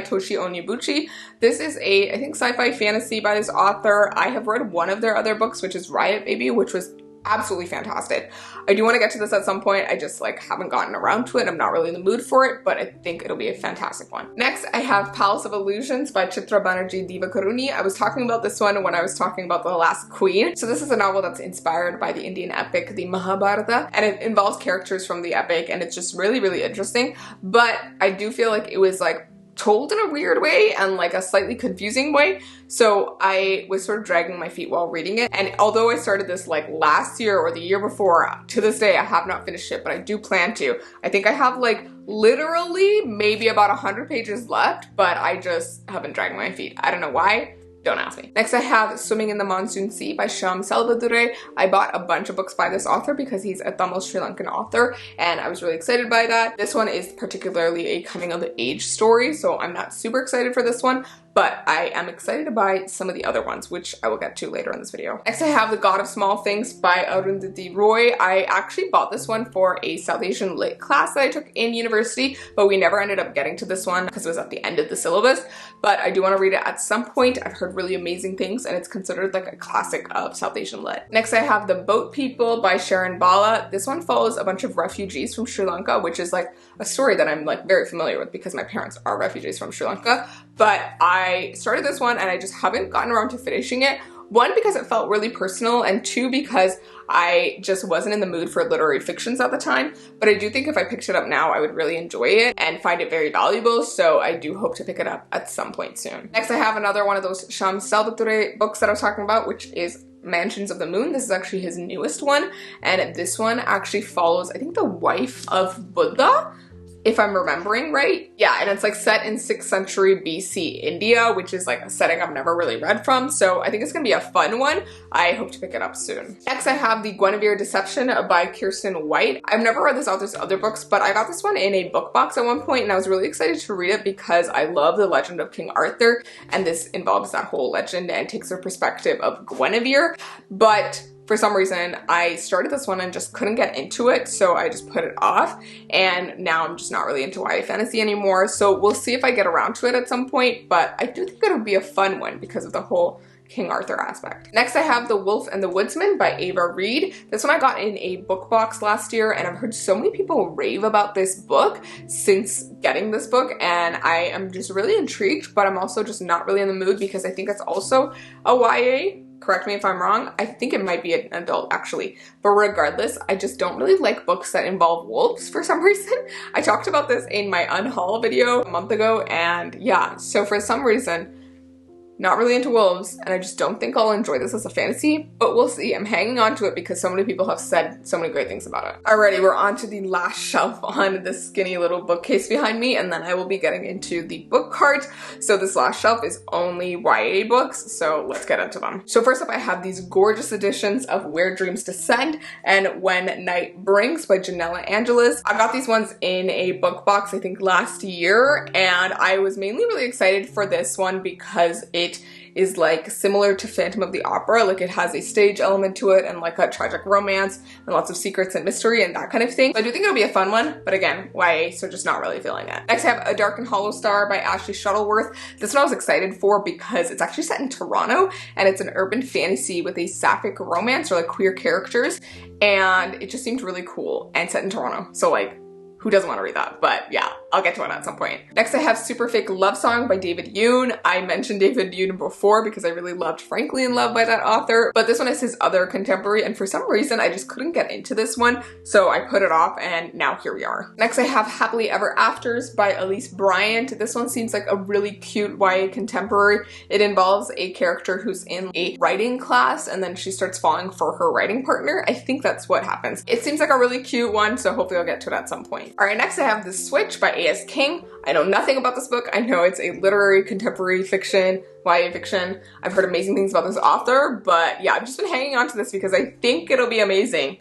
Speaker 1: Toshi Onyebuchi. This is a, I think, sci-fi fantasy by this author. I have read one of their other books, which is Riot Baby, which was absolutely fantastic. I do want to get to this at some point. I just like haven't gotten around to it. I'm not really in the mood for it, but I think it'll be a fantastic one. Next, I have Palace of Illusions by Chitra Banerjee Divakaruni. I was talking about this one when I was talking about The Last Queen. So this is a novel that's inspired by the Indian epic, the Mahabharata, and it involves characters from the epic, and it's just really, really interesting. But I do feel like it was like told in a weird way and like a slightly confusing way, so I was sort of dragging my feet while reading it. And although I started this like last year or the year before, to this day I have not finished it, but I do plan to. I think I have like literally maybe about 100 pages left, but I just have been dragging my feet. I don't know why. Don't ask me. Next I have Swimming in the Monsoon Sea by Shyam Selvadurai. I bought a bunch of books by this author because he's a Tamil Sri Lankan author, and I was really excited by that. This one is particularly a coming of age story, so I'm not super excited for this one, but I am excited to buy some of the other ones, which I will get to later in this video. Next I have The God of Small Things by Arundhati Roy. I actually bought this one for a South Asian Lit class that I took in university, but we never ended up getting to this one because it was at the end of the syllabus, but I do want to read it at some point. I've heard really amazing things, and it's considered like a classic of South Asian Lit. Next I have The Boat People by Sharon Bala. This one follows a bunch of refugees from Sri Lanka, which is like a story that I'm like very familiar with because my parents are refugees from Sri Lanka, but I started this one and I just haven't gotten around to finishing it. One, because it felt really personal, and two, because I just wasn't in the mood for literary fictions at the time, but I do think if I picked it up now, I would really enjoy it and find it very valuable, so I do hope to pick it up at some point soon. Next, I have another one of those Shyam Selvadurai books that I was talking about, which is Mansions of the Moon. This is actually his newest one, and this one actually follows, I think, the wife of Buddha, if I'm remembering right. Yeah, and it's like set in 6th century BC India, which is like a setting I've never really read from, so I think it's gonna be a fun one. I hope to pick it up soon. Next, I have The Guinevere Deception by Kirsten White. I've never read this author's other books, but I got this one in a book box at one point, and I was really excited to read it because I love the legend of King Arthur, and this involves that whole legend and takes the perspective of Guinevere, but for some reason, I started this one and just couldn't get into it, so I just put it off, and now I'm just not really into YA fantasy anymore, so we'll see if I get around to it at some point, but I do think it'll be a fun one because of the whole King Arthur aspect. Next, I have The Wolf and the Woodsman by Ava Reed. This one I got in a book box last year, and I've heard so many people rave about this book since getting this book, and I am just really intrigued, but I'm also just not really in the mood because I think it's also a YA. Correct me if I'm wrong. I think it might be an adult actually. But regardless, I just don't really like books that involve wolves for some reason. I talked about this in my unhaul video a month ago, and yeah, so for some reason, not really into wolves, and I just don't think I'll enjoy this as a fantasy, but we'll see. I'm hanging on to it because so many people have said so many great things about it. Alrighty, we're on to the last shelf on this skinny little bookcase behind me, and then I will be getting into the book cart. So this last shelf is only YA books, so let's get into them. So first up, I have these gorgeous editions of Where Dreams Descend and When Night Brings by Janella Angeles. I got these ones in a book box, I think last year, and I was mainly really excited for this one because it is like similar to Phantom of the Opera. Like it has a stage element to it and like a tragic romance and lots of secrets and mystery and that kind of thing. So I do think it'll be a fun one, but again, YA, so just not really feeling it. Next I have A Dark and Hollow Star by Ashley Shuttleworth. This one I was excited for because it's actually set in Toronto and it's an urban fantasy with a sapphic romance or like queer characters, and it just seemed really cool and set in Toronto. So like, who doesn't want to read that? But yeah, I'll get to it at some point. Next I have Super Fake Love Song by David Yoon. I mentioned David Yoon before because I really loved Frankly in Love by that author, but this one is his other contemporary, and for some reason I just couldn't get into this one, so I put it off and now here we are. Next I have Happily Ever Afters by Elise Bryant. This one seems like a really cute YA contemporary. It involves a character who's in a writing class and then she starts falling for her writing partner. I think that's what happens. It seems like a really cute one, so hopefully I'll get to it at some point. Alright, next I have The Switch by A.S. King. I know nothing about this book. I know it's a literary contemporary fiction, YA fiction. I've heard amazing things about this author, but yeah, I've just been hanging on to this because I think it'll be amazing.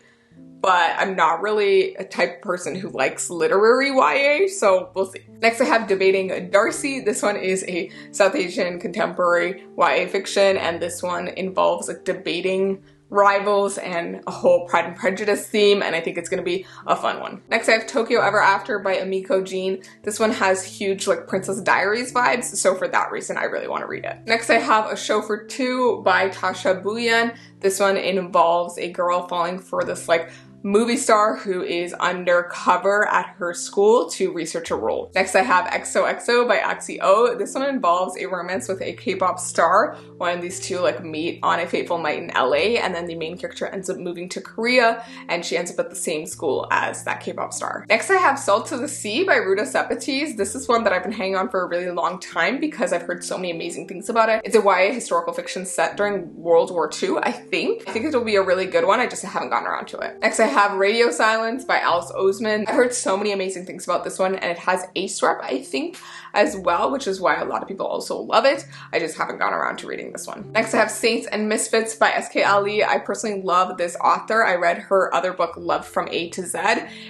Speaker 1: But I'm not really a type of person who likes literary YA, so we'll see. Next I have Debating Darcy. This one is a South Asian contemporary YA fiction, and this one involves like debating rivals and a whole Pride and Prejudice theme, and I think it's gonna be a fun one. Next I have Tokyo Ever After by Amiko Jean. This one has huge like Princess Diaries vibes, so for that reason I really want to read it. Next I have A Show for Two by Tasha Buyan. This one involves a girl falling for this like movie star who is undercover at her school to research a role. Next I have XOXO by Axio. This one involves a romance with a K-pop star when these two like meet on a fateful night in LA, and then the main character ends up moving to Korea and she ends up at the same school as that K-pop star. Next I have Salt to the Sea by Ruta Sepetys. This is one that I've been hanging on for a really long time because I've heard so many amazing things about it. It's a YA historical fiction set during World War II, I think. I think it'll be a really good one. I just haven't gotten around to it. Next I have Radio Silence by Alice Oseman. I've heard so many amazing things about this one, and it has Ace Rep, I think, as well, which is why a lot of people also love it. I just haven't gone around to reading this one. Next I have Saints and Misfits by S.K. Ali. I personally love this author. I read her other book, Love from A to Z,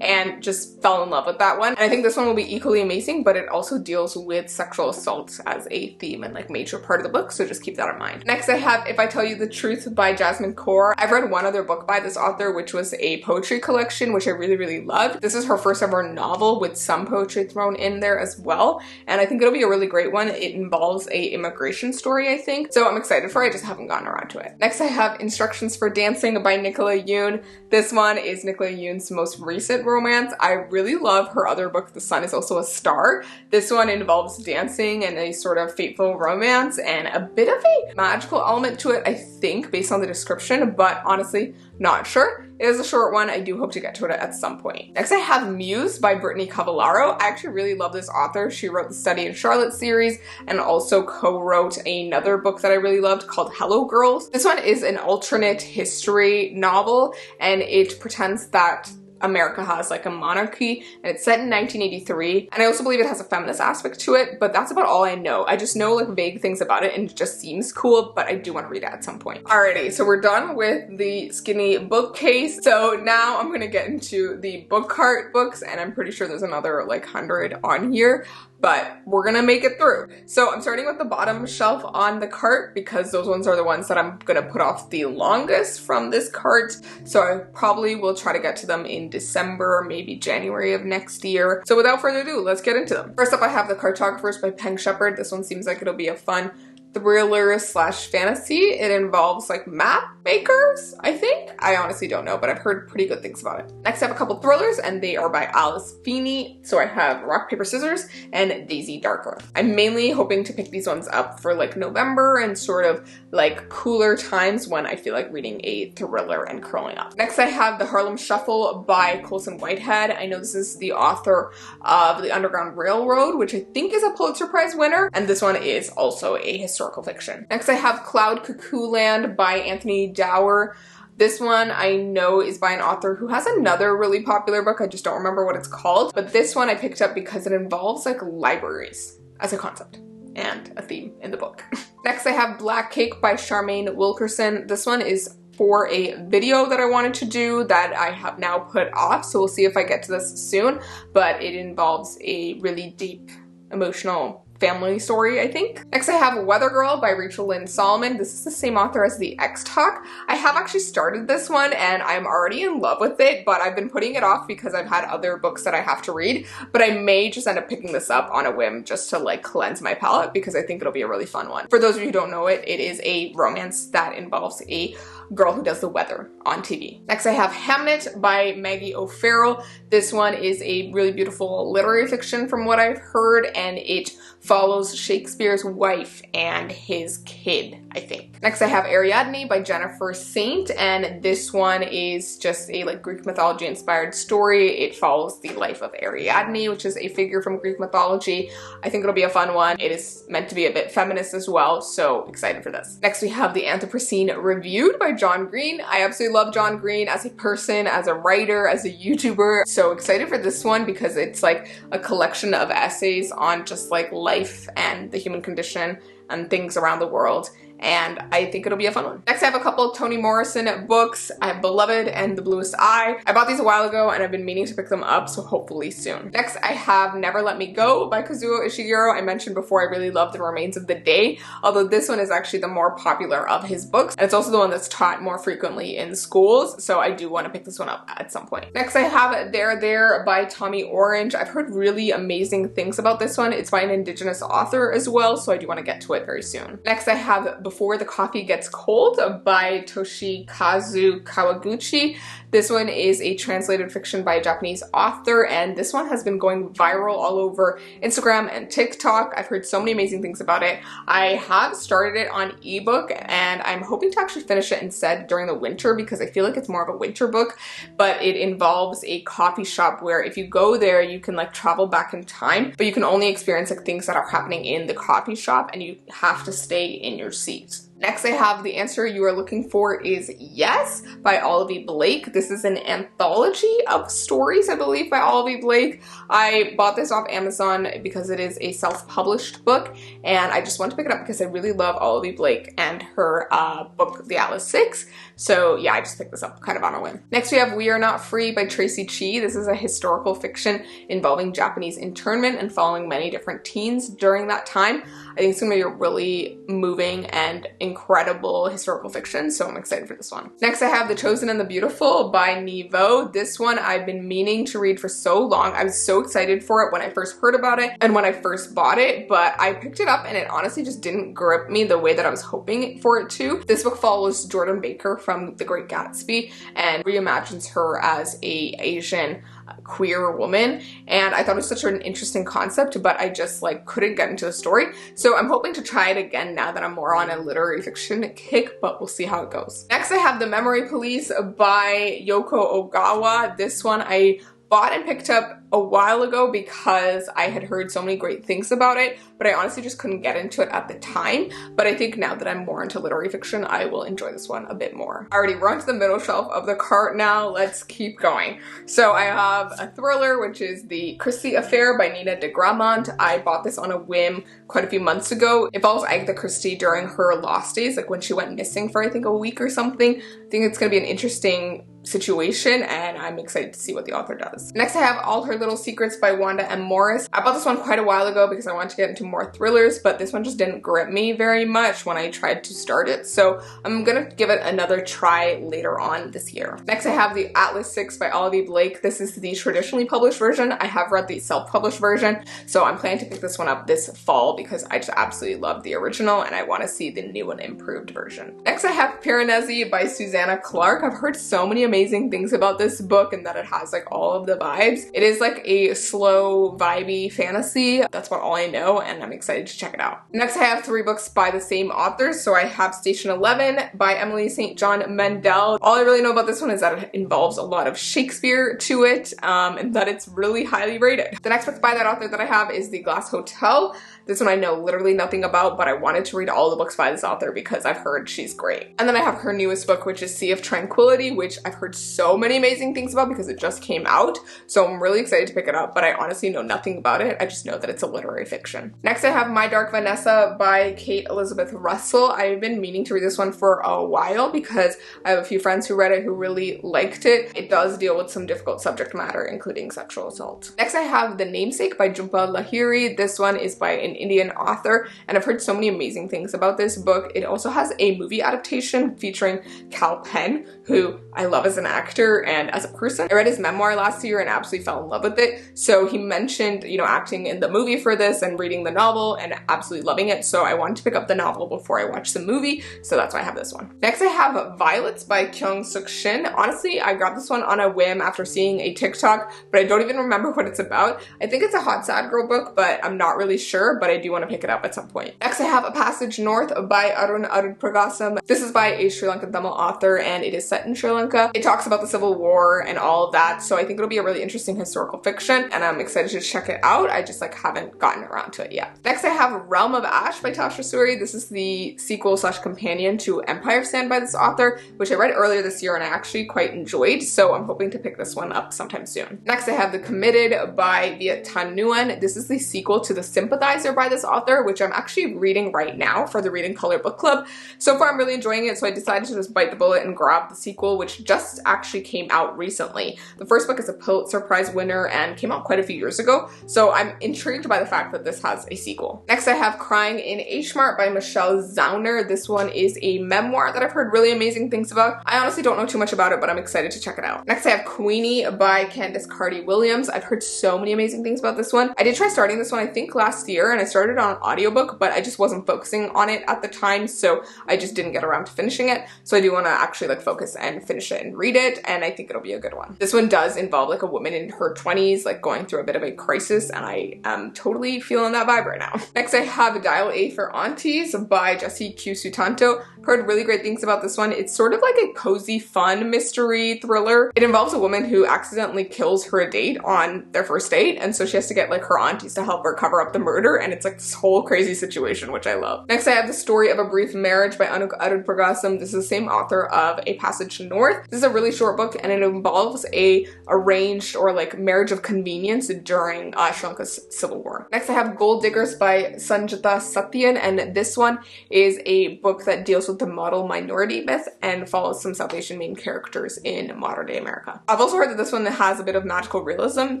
Speaker 1: and just fell in love with that one. And I think this one will be equally amazing, but it also deals with sexual assault as a theme and like major part of the book, so just keep that in mind. Next I have If I Tell You the Truth by Jasmine Kaur. I've read one other book by this author, which was a poetry collection, which I really loved. This is her first ever novel with some poetry thrown in there as well, and I think it'll be a really great one. It involves a immigration story, I think, so I'm excited for it. I just haven't gotten around to it. Next I have Instructions for Dancing by Nicola Yoon. This one is Nicola Yoon's most recent romance. I really love her other book, The Sun Is Also a Star. This one involves dancing and a sort of fateful romance and a bit of a magical element to it, I think, based on the description, but honestly, not sure. It is a short one. I do hope to get to it at some point. Next I have Muse by Brittany Cavallaro. I actually really love this author. She wrote the Study in Charlotte series and also co-wrote another book that I really loved called Hello Girls. This one is an alternate history novel, and it pretends that America has like a monarchy, and it's set in 1983, and I also believe it has a feminist aspect to it, but that's about all I know. I just know like vague things about it and it just seems cool, but I do want to read it at some point. Alrighty, so we're done with the skinny bookcase, so now I'm gonna get into the book cart books, and I'm pretty sure there's another like 100 on here, but we're gonna make it through. So I'm starting with the bottom shelf on the cart because those ones are the ones that I'm gonna put off the longest from this cart, so I probably will try to get to them in December or maybe January of next year. So without further ado, let's get into them. First up I have The Cartographers by Peng Shepherd. This one seems like it'll be a fun thriller slash fantasy. It involves like map makers, I think. I honestly don't know, but I've heard pretty good things about it. Next, I have a couple thrillers, and they are by Alice Feeney. So I have Rock, Paper, Scissors and Daisy Darker. I'm mainly hoping to pick these ones up for like November and sort of like cooler times when I feel like reading a thriller and curling up. Next, I have The Harlem Shuffle by Colson Whitehead. I know this is the author of The Underground Railroad, which I think is a Pulitzer Prize winner, and this one is also a historical fiction. Next, I have Cloud Cuckoo Land by Anthony Dower. This one I know is by an author who has another really popular book. I just don't remember what it's called, but this one I picked up because it involves like libraries as a concept and a theme in the book. Next, I have Black Cake by Charmaine Wilkerson. This one is for a video that I wanted to do that I have now put off, so we'll see if I get to this soon, but it involves a really deep, emotional family story, I think. Next, I have Weather Girl by Rachel Lynn Solomon. This is the same author as the X Talk. I have actually started this one and I'm already in love with it, but I've been putting it off because I've had other books that I have to read, but I may just end up picking this up on a whim just to like cleanse my palate because I think it'll be a really fun one. For those of you who don't know it, it is a romance that involves a girl who does the weather on TV. Next, I have Hamnet by Maggie O'Farrell. This one is a really beautiful literary fiction from what I've heard, and it follows Shakespeare's wife and his kid, I think. Next, I have Ariadne by Jennifer Saint, and this one is just a like Greek mythology inspired story. It follows the life of Ariadne, which is a figure from Greek mythology. I think it'll be a fun one. It is meant to be a bit feminist as well, so excited for this. Next, we have The Anthropocene Reviewed by John Green. I absolutely love John Green as a person, as a writer, as a YouTuber. So excited for this one because it's like a collection of essays on just like life and the human condition and things around the world, and I think it'll be a fun one. Next, I have a couple of Toni Morrison books. I have Beloved and The Bluest Eye. I bought these a while ago and I've been meaning to pick them up, so hopefully soon. Next, I have Never Let Me Go by Kazuo Ishiguro. I mentioned before I really love The Remains of the Day, although this one is actually the more popular of his books, and it's also the one that's taught more frequently in schools, so I do want to pick this one up at some point. Next, I have There There by Tommy Orange. I've heard really amazing things about this one. It's by an Indigenous author as well, so I do want to get to it very soon. Next, I have Before the Coffee Gets Cold by Toshikazu Kawaguchi. This one is a translated fiction by a Japanese author, and this one has been going viral all over Instagram and TikTok. I've heard so many amazing things about it. I have started it on ebook, and I'm hoping to actually finish it instead during the winter because I feel like it's more of a winter book, but it involves a coffee shop where if you go there, you can like travel back in time, but you can only experience like things that are happening in the coffee shop, and you have to stay in your seat. Next, I have The Answer You Are Looking For Is Yes by Olivia Blake. This is an anthology of stories, I believe, by Olivia Blake. I bought this off Amazon because it is a self-published book, and I just want to pick it up because I really love Olivia Blake and her book, The Atlas Six. So yeah, I just picked this up kind of on a whim. Next, we have We Are Not Free by Tracy Chee. This is a historical fiction involving Japanese internment and following many different teens during that time. I think it's going to be a really moving and incredible historical fiction, so I'm excited for this one. Next, I have The Chosen and the Beautiful by Nivo. This one I've been meaning to read for so long. I was so excited for it when I first heard about it and when I first bought it, but I picked it up and it honestly just didn't grip me the way that I was hoping for it to. This book follows Jordan Baker from The Great Gatsby and reimagines her as a Asian queer woman, and I thought it was such an interesting concept, but I just like couldn't get into the story. So I'm hoping to try it again now that I'm more on a literary fiction kick, but we'll see how it goes. Next, I have The Memory Police by Yoko Ogawa. This one I bought and picked up a while ago because I had heard so many great things about it, but I honestly just couldn't get into it at the time. But I think now that I'm more into literary fiction, I will enjoy this one a bit more. Alrighty, we're on to the middle shelf of the cart now. Let's keep going. So I have a thriller, which is The Christie Affair by Nina de Gramont. I bought this on a whim quite a few months ago. It follows Agatha Christie during her lost days, like when she went missing for I think a week or something. I think it's going to be an interesting situation, and I'm excited to see what the author does. Next I have All Her Little Secrets by Wanda M. Morris. I bought this one quite a while ago because I wanted to get into more thrillers, but this one just didn't grip me very much when I tried to start it, so I'm gonna give it another try later on this year. Next I have the Atlas 6 by Olivia Blake. This is the traditionally published version. I have read the self-published version, so I'm planning to pick this one up this fall because I just absolutely love the original and I want to see the new and improved version. Next I have Piranesi by Susanna Clark. I've heard so many amazing things about this book and that it has like all of the vibes. It is like a slow, vibey fantasy. That's about all I know, and I'm excited to check it out. Next I have 3 books by the same authors. So I have Station 11 by Emily St. John Mandel. All I really know about this one is that it involves a lot of Shakespeare to it, and that it's really highly rated. The next book by that author that I have is The Glass Hotel. This one I know literally nothing about, but I wanted to read all the books by this author because I've heard she's great. And then I have her newest book, which is Sea of Tranquility, which I've heard so many amazing things about because it just came out. So I'm really excited to pick it up, but I honestly know nothing about it. I just know that it's a literary fiction. Next I have My Dark Vanessa by Kate Elizabeth Russell. I've been meaning to read this one for a while because I have a few friends who read it who really liked it. It does deal with some difficult subject matter, including sexual assault. Next I have The Namesake by Jhumpa Lahiri. This one is by an Indian author, and I've heard so many amazing things about this book. It also has a movie adaptation featuring Kal Penn, who I love as an actor and as a person. I read his memoir last year and absolutely fell in love with it. So he mentioned, you know, acting in the movie for this and reading the novel and absolutely loving it. So I wanted to pick up the novel before I watched the movie. So that's why I have this one. Next I have Violets by Kyung Suk Shin. Honestly, I got this one on a whim after seeing a TikTok, but I don't even remember what it's about. I think it's a hot sad girl book, but I'm not really sure, but I do want to pick it up at some point. Next I have A Passage North by Arun Arudpragasam. This is by a Sri Lankan Tamil author and it is set in Sri Lanka. It talks about the Civil War and all of that, so I think it'll be a really interesting historical fiction and I'm excited to check it out. I just like haven't gotten around to it yet. Next I have Realm of Ash by Tasha Suri. This is the sequel slash companion to Empire of Sand by this author, which I read earlier this year and I actually quite enjoyed, so I'm hoping to pick this one up sometime soon. Next I have The Committed by Viet Thanh Nguyen. This is the sequel to The Sympathizer by this author, which I'm actually reading right now for the Read and Color book club. So far I'm really enjoying it, so I decided to just bite the bullet and grab the sequel, which just actually came out recently. The first book is a Pulitzer Prize winner and came out quite a few years ago, so I'm intrigued by the fact that this has a sequel. Next I have Crying in H Mart by Michelle Zauner. This one is a memoir that I've heard really amazing things about. I honestly don't know too much about it, but I'm excited to check it out. Next I have Queenie by Candice Carty-Williams. I've heard so many amazing things about this one. I did try starting this one I think last year and I started on an audiobook, but I just wasn't focusing on it at the time, so I just didn't get around to finishing it. So I do want to actually like focus and finish it and read it, and I think it'll be a good one. This one does involve like a woman in her 20s like going through a bit of a crisis, and I am totally feeling that vibe right now. Next I have Dial A for Aunties by Jessie Q. Sutanto. Heard really great things about this one. It's sort of like a cozy, fun mystery thriller. It involves a woman who accidentally kills her date on their first date, and so she has to get like her aunties to help her cover up the murder, and it's like this whole crazy situation, which I love. Next I have The Story of a Brief Marriage by Anuk Arudpragasam. This is the same author of A Passage North. This is a really short book and it involves a arranged or like marriage of convenience during Sri Lanka's Civil War. Next I have Gold Diggers by Sanjita Satyan, and this one is a book that deals with the model minority myth and follows some South Asian main characters in modern day America. I've also heard that this one has a bit of magical realism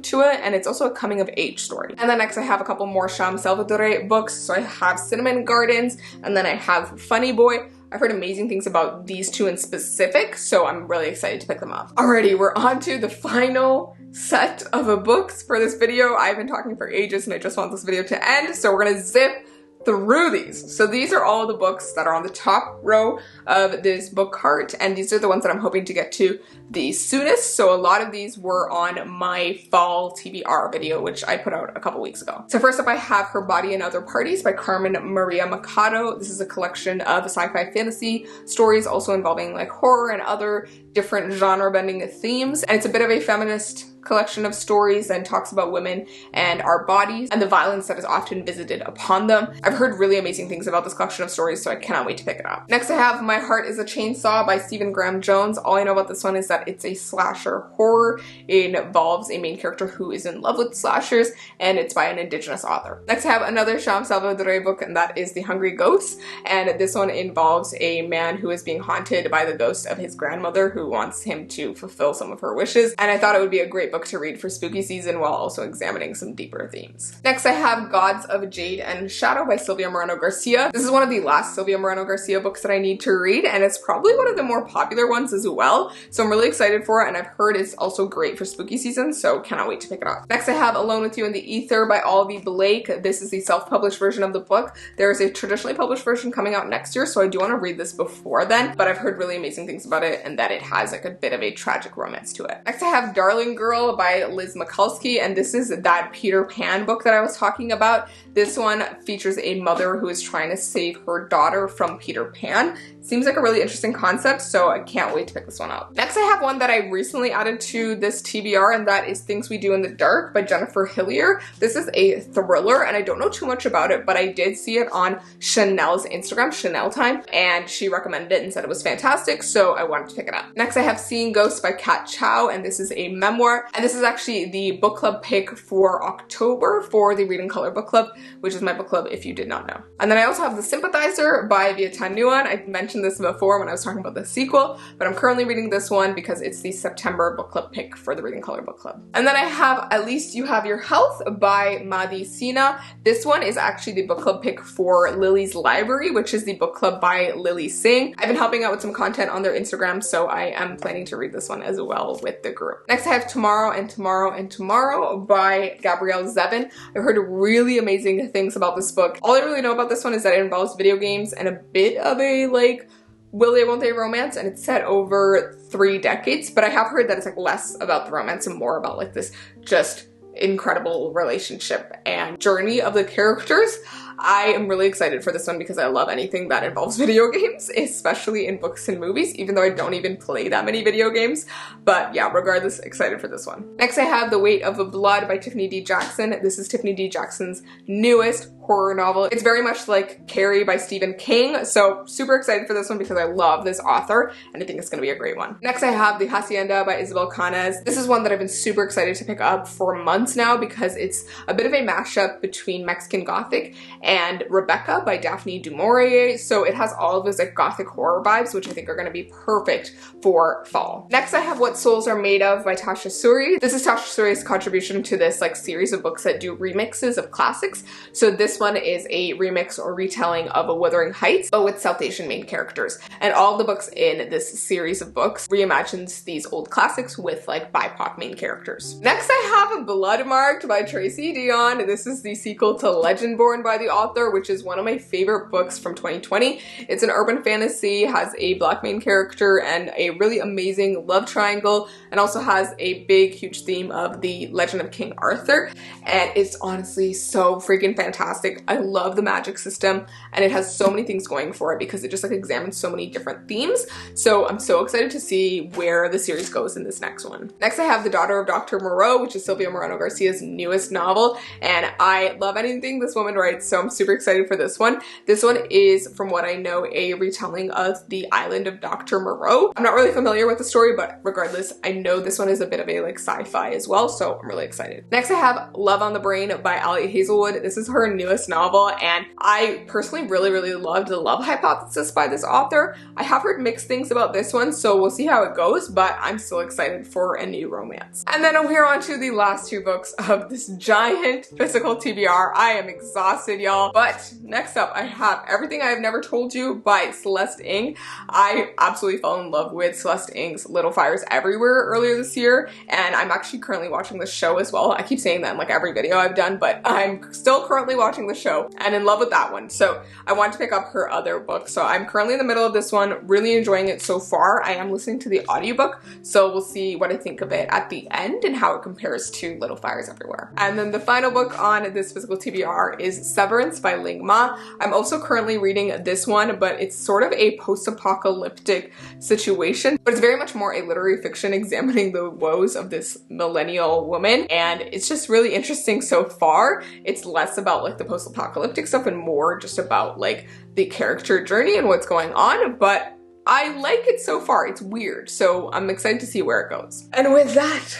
Speaker 1: to it, and it's also a coming of age story. And then next I have a couple more Sham Salvatore books. So I have Cinnamon Gardens and then I have Funny Boy. I've heard amazing things about these two in specific, so I'm really excited to pick them up. Alrighty, we're on to the final set of books for this video. I've been talking for ages and I just want this video to end, so we're gonna zip through these. So these are all the books that are on the top row of this book cart, and these are the ones that I'm hoping to get to the soonest. So a lot of these were on my fall TBR video, which I put out a couple weeks ago. So first up I have Her Body and Other Parties by Carmen Maria Machado. This is a collection of sci-fi fantasy stories also involving like horror and other different genre bending themes, and it's a bit of a feminist collection of stories and talks about women and our bodies and the violence that is often visited upon them. I've heard really amazing things about this collection of stories, so I cannot wait to pick it up. Next I have My Heart is a Chainsaw by Stephen Graham Jones. All I know about this one is that it's a slasher horror. It involves a main character who is in love with slashers, and it's by an Indigenous author. Next I have another Sham Salvador book, and that is The Hungry Ghost, and this one involves a man who is being haunted by the ghost of his grandmother who wants him to fulfill some of her wishes, and I thought it would be a great book to read for spooky season while also examining some deeper themes. Next I have Gods of Jade and Shadow by Silvia Moreno Garcia. This is one of the last Silvia Moreno Garcia books that I need to read, and it's probably one of the more popular ones as well, so I'm really excited for it, and I've heard it's also great for spooky season, so cannot wait to pick it up. Next I have Alone with You in the Ether by Olivia Blake. This is the self-published version of the book. There is a traditionally published version coming out next year, so I do want to read this before then, but I've heard really amazing things about it and that it has like a bit of a tragic romance to it. Next I have Darling Girl by Liz Mikulski, and this is that Peter Pan book that I was talking about. This one features a mother who is trying to save her daughter from Peter Pan. Seems like a really interesting concept, so I can't wait to pick this one up. Next I have one that I recently added to this TBR, and that is Things We Do in the Dark by Jennifer Hillier. This is a thriller, and I don't know too much about it, but I did see it on Chanel's Instagram, Chanel Time, and she recommended it and said it was fantastic, so I wanted to pick it up. Next I have Seeing Ghosts by Kat Chow, and this is a memoir, and this is actually the book club pick for October for the Read and Color book club, which is my book club if you did not know. And then I also have The Sympathizer by Vietnam Nguyen. I mentioned this before when I was talking about the sequel, but I'm currently reading this one because it's the September book club pick for the Read and Color book club. And then I have At Least You Have Your Health by Madhi Sina. This one is actually the book club pick for Lily's Library, which is the book club by Lily Singh. I've been helping out with some content on their Instagram, so I am planning to read this one as well with the group. Next I have Tomorrow and Tomorrow and Tomorrow by Gabrielle Zevin. I've heard really amazing things about this book. All I really know about this one is that it involves video games and a bit of a like will they won't they romance, and it's set over 3 decades, but I have heard that it's like less about the romance and more about like this just incredible relationship and journey of the characters. I am really excited for this one because I love anything that involves video games, especially in books and movies, even though I don't even play that many video games. But yeah, regardless, excited for this one. Next I have The Weight of Blood by Tiffany D. Jackson. This is Tiffany D. Jackson's newest horror novel. It's very much like Carrie by Stephen King, so super excited for this one because I love this author and I think it's going to be a great one. Next I have The Hacienda by Isabel Canes. This is one that I've been super excited to pick up for months now because it's a bit of a mashup between Mexican Gothic and Rebecca by Daphne du Maurier, so it has all of those like Gothic horror vibes, which I think are going to be perfect for fall. Next I have What Souls Are Made Of by Tasha Suri. This is Tasha Suri's contribution to this like series of books that do remixes of classics. So this one is a remix or retelling of A Wuthering Heights, but with South Asian main characters. And all the books in this series of books reimagines these old classics with like BIPOC main characters. Next I have Blood Marked by Tracy Dion. This is the sequel to Legendborn by the author, which is one of my favorite books from 2020. It's an urban fantasy, has a black main character and a really amazing love triangle, and also has a big huge theme of the legend of King Arthur, and it's honestly so freaking fantastic. I love the magic system and it has so many things going for it because it just like examines so many different themes, so I'm so excited to see where the series goes in this next one. Next I have The Daughter of Dr. Moreau, which is Silvia Moreno Garcia's newest novel, and I love anything this woman writes, so I'm super excited for this one. This one is, from what I know, a retelling of The Island of Dr. Moreau. I'm not really familiar with the story, but regardless, I know this one is a bit of a like sci-fi as well, so I'm really excited. Next I have Love on the Brain by Ali Hazelwood. This is her newest novel, and I personally really loved The Love Hypothesis by this author. I have heard mixed things about this one, so we'll see how it goes, but I'm still excited for a new romance. And then we're on to the last 2 books of this giant physical TBR. I am exhausted, y'all, but next up I have Everything I Have Never Told You by Celeste Ng. I absolutely fell in love with Celeste Ng's Little Fires Everywhere earlier this year, and I'm actually currently watching the show as well. I keep saying that in like every video I've done, but I'm still currently watching the show and in love with that one. So I want to pick up her other book. So I'm currently in the middle of this one, really enjoying it so far. I am listening to the audiobook, so we'll see what I think of it at the end and how it compares to Little Fires Everywhere. And then the final book on this physical TBR is Severance Footprints by Ling Ma. I'm also currently reading this one, but it's sort of a post-apocalyptic situation, but it's very much more a literary fiction examining the woes of this millennial woman, and it's just really interesting so far. It's less about like the post-apocalyptic stuff and more just about like the character journey and what's going on, but I like it so far. It's weird, so I'm excited to see where it goes. And with that,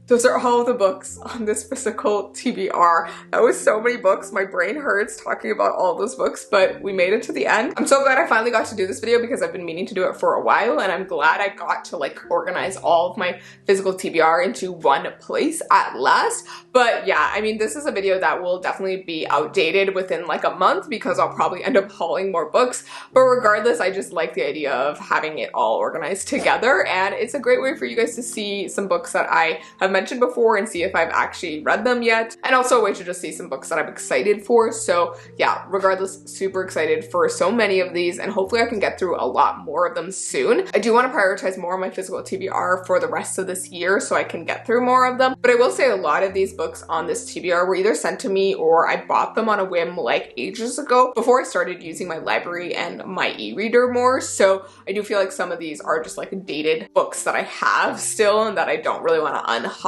Speaker 1: those are all the books on this physical TBR. That was so many books. My brain hurts talking about all those books, but we made it to the end. I'm so glad I finally got to do this video because I've been meaning to do it for a while, and I'm glad I got to like organize all of my physical TBR into one place at last. But yeah, I mean, this is a video that will definitely be outdated within like a month because I'll probably end up hauling more books. But regardless, I just like the idea of having it all organized together, and it's a great way for you guys to see some books that I have mentioned before and see if I've actually read them yet, and also a way to just see some books that I'm excited for. So yeah, regardless, super excited for so many of these, and hopefully I can get through a lot more of them soon. I do want to prioritize more of my physical TBR for the rest of this year so I can get through more of them, but I will say a lot of these books on this TBR were either sent to me or I bought them on a whim like ages ago before I started using my library and my e-reader more. So I do feel like some of these are just like dated books that I have still and that I don't really want to unhaul.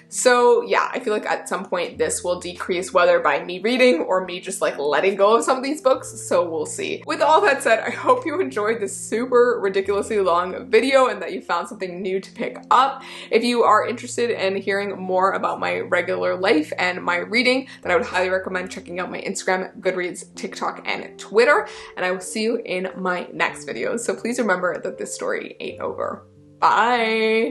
Speaker 1: So yeah, I feel like at some point this will decrease, whether by me reading or me just like letting go of some of these books, so we'll see. With all that said, I hope you enjoyed this super ridiculously long video and that you found something new to pick up. If you are interested in hearing more about my regular life and my reading, then I would highly recommend checking out my Instagram, Goodreads, TikTok, and Twitter, and I will see you in my next video. So please remember that this story ain't over. Bye!